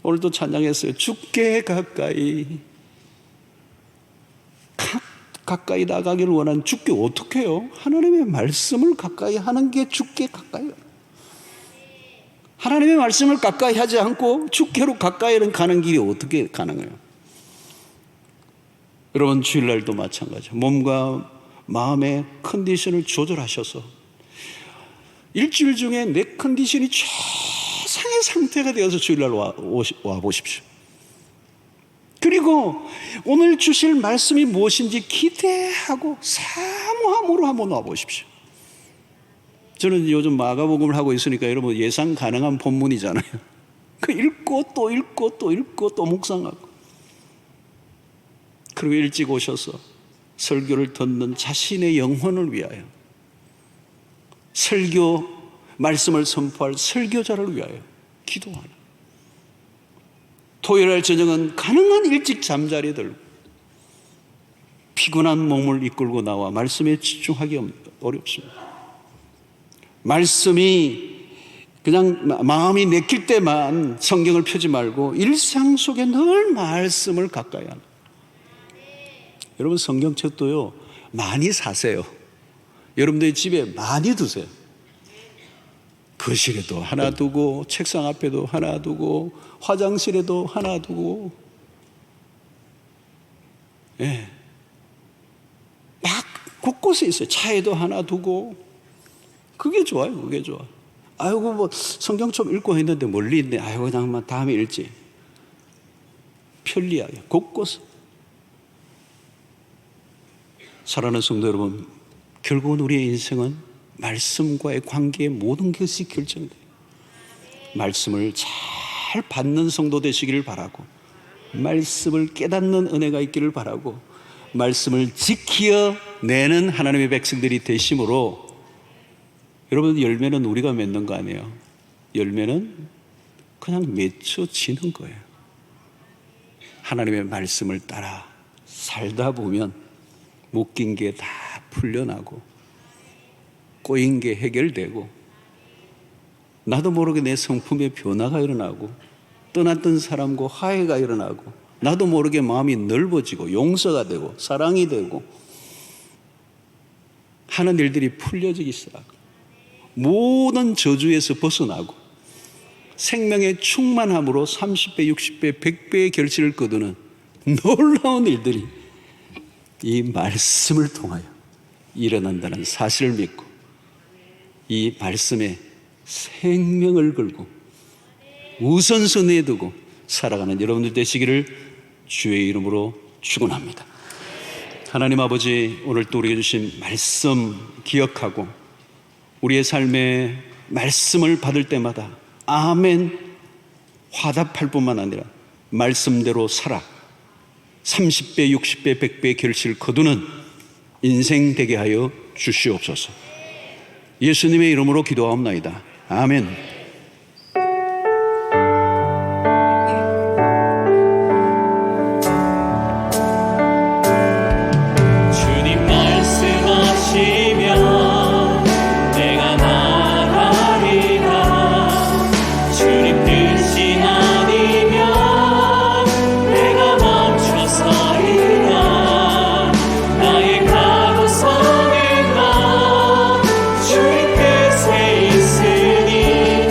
오늘도 찬양했어요. 주께 가까이 나가기를 원하는 주께 어떻게 해요? 하나님의 말씀을 가까이 하는 게 주께 가까이. 하나님의 말씀을 가까이 하지 않고 주께로 가까이 가는 길이 어떻게 가능해요? 여러분, 주일날도 마찬가지죠. 몸과 마음의 컨디션을 조절하셔서 일주일 중에 내 컨디션이 최상의 상태가 되어서 주일날 와 보십시오. 그리고 오늘 주실 말씀이 무엇인지 기대하고 사모함으로 한번 와 보십시오. 저는 요즘 마가복음을 하고 있으니까 여러분 예상 가능한 본문이잖아요. 그 읽고 또 읽고 또 읽고 또 묵상하고, 그리고 일찍 오셔서 설교를 듣는 자신의 영혼을 위하여, 설교 말씀을 선포할 설교자를 위하여 기도하는, 토요일날 저녁은 가능한 일찍 잠자리에 들고 피곤한 몸을 이끌고 나와 말씀에 집중하기 어렵습니다. 말씀이 그냥 마음이 내킬 때만 성경을 펴지 말고 일상 속에 늘 말씀을 가까이 하는. 여러분, 성경책도요 많이 사세요. 여러분들의 집에 많이 두세요. 거실에도 하나 두고, 책상 앞에도 하나 두고, 화장실에도 하나 두고, 예, 막 곳곳에 있어요. 차에도 하나 두고. 그게 좋아요. 그게 좋아. 아이고, 뭐 성경 좀 읽고 했는데 멀리 있네. 아이고, 그냥 다음에 읽지. 편리하게 곳곳. 사랑하는 성도 여러분, 결국은 우리의 인생은 말씀과의 관계의 모든 것이 결정돼요. 말씀을 잘 받는 성도 되시기를 바라고, 말씀을 깨닫는 은혜가 있기를 바라고, 말씀을 지키어내는 하나님의 백성들이 되심으로, 여러분, 열매는 우리가 맺는 거 아니에요. 열매는 그냥 맺혀지는 거예요. 하나님의 말씀을 따라 살다 보면 묶인 게 다 풀려나고, 꼬인 게 해결되고, 나도 모르게 내 성품의 변화가 일어나고, 떠났던 사람과 화해가 일어나고, 나도 모르게 마음이 넓어지고 용서가 되고 사랑이 되고 하는 일들이 풀려지기 시작하고, 모든 저주에서 벗어나고 생명의 충만함으로 30배, 60배, 100배의 결실을 거두는 놀라운 일들이 이 말씀을 통하여 일어난다는 사실을 믿고, 이 말씀에 생명을 걸고 우선순위에 두고 살아가는 여러분들 되시기를 주의 이름으로 축원합니다. 하나님 아버지, 오늘 또 우리에게 주신 말씀 기억하고 우리의 삶에 말씀을 받을 때마다 아멘 화답할 뿐만 아니라 말씀대로 살아 30배, 60배, 100배의 결실을 거두는 인생 되게 하여 주시옵소서. 예수님의 이름으로 기도하옵나이다. 아멘. 주의 뜻에 있으니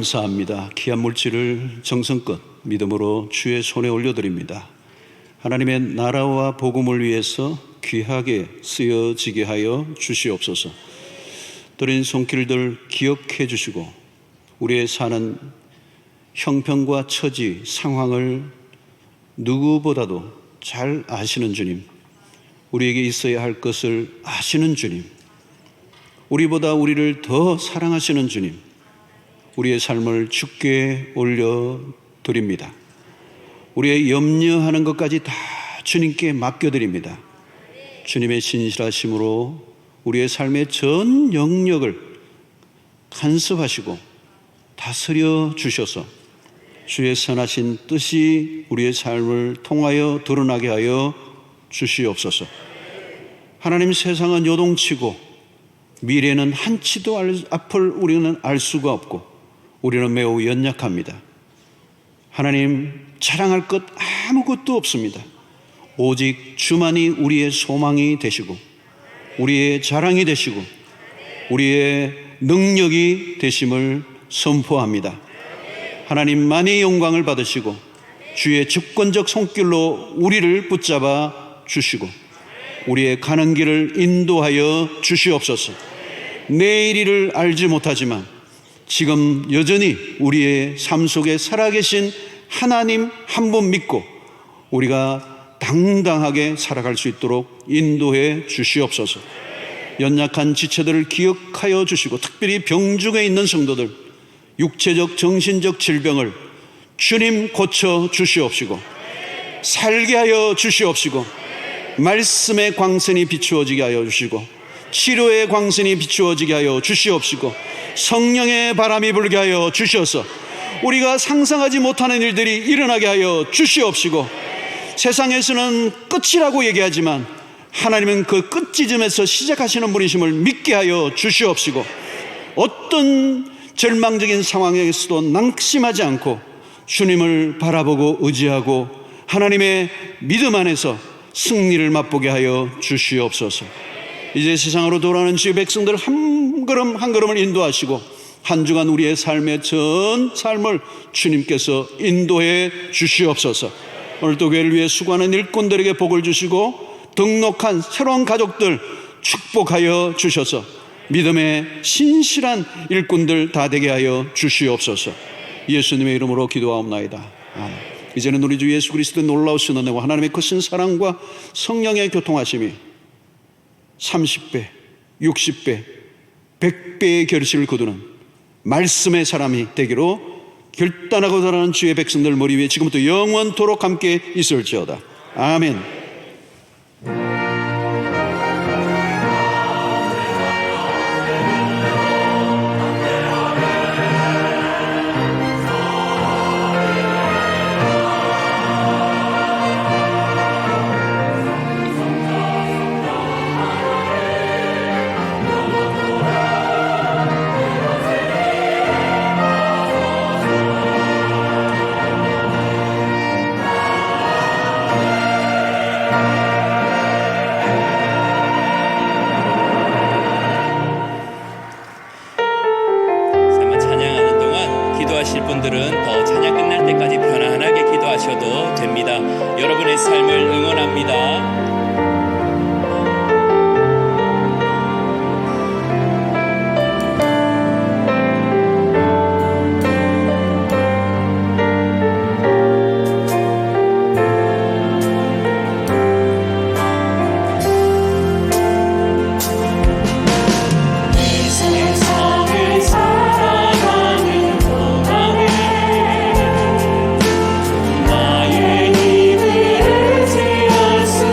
감사합니다. 귀한 물질을 정성껏 믿음으로 주의 손에 올려드립니다. 하나님의 나라와 복음을 위해서 귀하게 쓰여지게 하여 주시옵소서. 드린 손길들 기억해 주시고 우리의 사는 형편과 처지, 상황을 누구보다도 잘 아시는 주님, 우리에게 있어야 할 것을 아시는 주님, 우리보다 우리를 더 사랑하시는 주님, 우리의 삶을 주께 올려드립니다. 우리의 염려하는 것까지 다 주님께 맡겨드립니다. 주님의 신실하심으로 우리의 삶의 전 영역을 간섭하시고 다스려 주셔서 주의 선하신 뜻이 우리의 삶을 통하여 드러나게 하여 주시옵소서. 하나님, 세상은 요동치고 미래는 한치도 앞을 우리는 알 수가 없고 우리는 매우 연약합니다. 하나님, 자랑할 것 아무것도 없습니다. 오직 주만이 우리의 소망이 되시고 우리의 자랑이 되시고 우리의 능력이 되심을 선포합니다. 하나님만이 영광을 받으시고 주의 주권적 손길로 우리를 붙잡아 주시고 우리의 가는 길을 인도하여 주시옵소서. 내일을 알지 못하지만 지금 여전히 우리의 삶 속에 살아계신 하나님 한 분 믿고 우리가 당당하게 살아갈 수 있도록 인도해 주시옵소서. 연약한 지체들을 기억하여 주시고 특별히 병중에 있는 성도들, 육체적 정신적 질병을 주님 고쳐 주시옵시고 살게 하여 주시옵시고 말씀의 광선이 비추어지게 하여 주시고 치료의 광선이 비추어지게 하여 주시옵시고 성령의 바람이 불게 하여 주셔서 우리가 상상하지 못하는 일들이 일어나게 하여 주시옵시고 세상에서는 끝이라고 얘기하지만 하나님은 그 끝지점에서 시작하시는 분이심을 믿게 하여 주시옵시고 어떤 절망적인 상황에서도 낙심하지 않고 주님을 바라보고 의지하고 하나님의 믿음 안에서 승리를 맛보게 하여 주시옵소서. 이제 세상으로 돌아오는 주의 백성들 한 걸음 한 걸음을 인도하시고 한 주간 우리의 삶의 전 삶을 주님께서 인도해 주시옵소서. 오늘도 교회를 위해 수고하는 일꾼들에게 복을 주시고 등록한 새로운 가족들 축복하여 주셔서 믿음의 신실한 일꾼들 다 되게 하여 주시옵소서. 예수님의 이름으로 기도하옵나이다. 아멘. 이제는 우리 주 예수 그리스도의 놀라우신 은혜와 하나님의 크신 사랑과 성령의 교통하심이 30배, 60배, 100배의 결실을 거두는 말씀의 사람이 되기로 결단하고 살아가는 주의 백성들 머리 위에 지금부터 영원토록 함께 있을지어다. 아멘. 분들은 더 찬양 끝날 때까지 편안하게 기도하셔도 됩니다. 여러분의 삶을 응원합니다. 나의 힘을 지할 수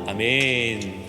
아멘.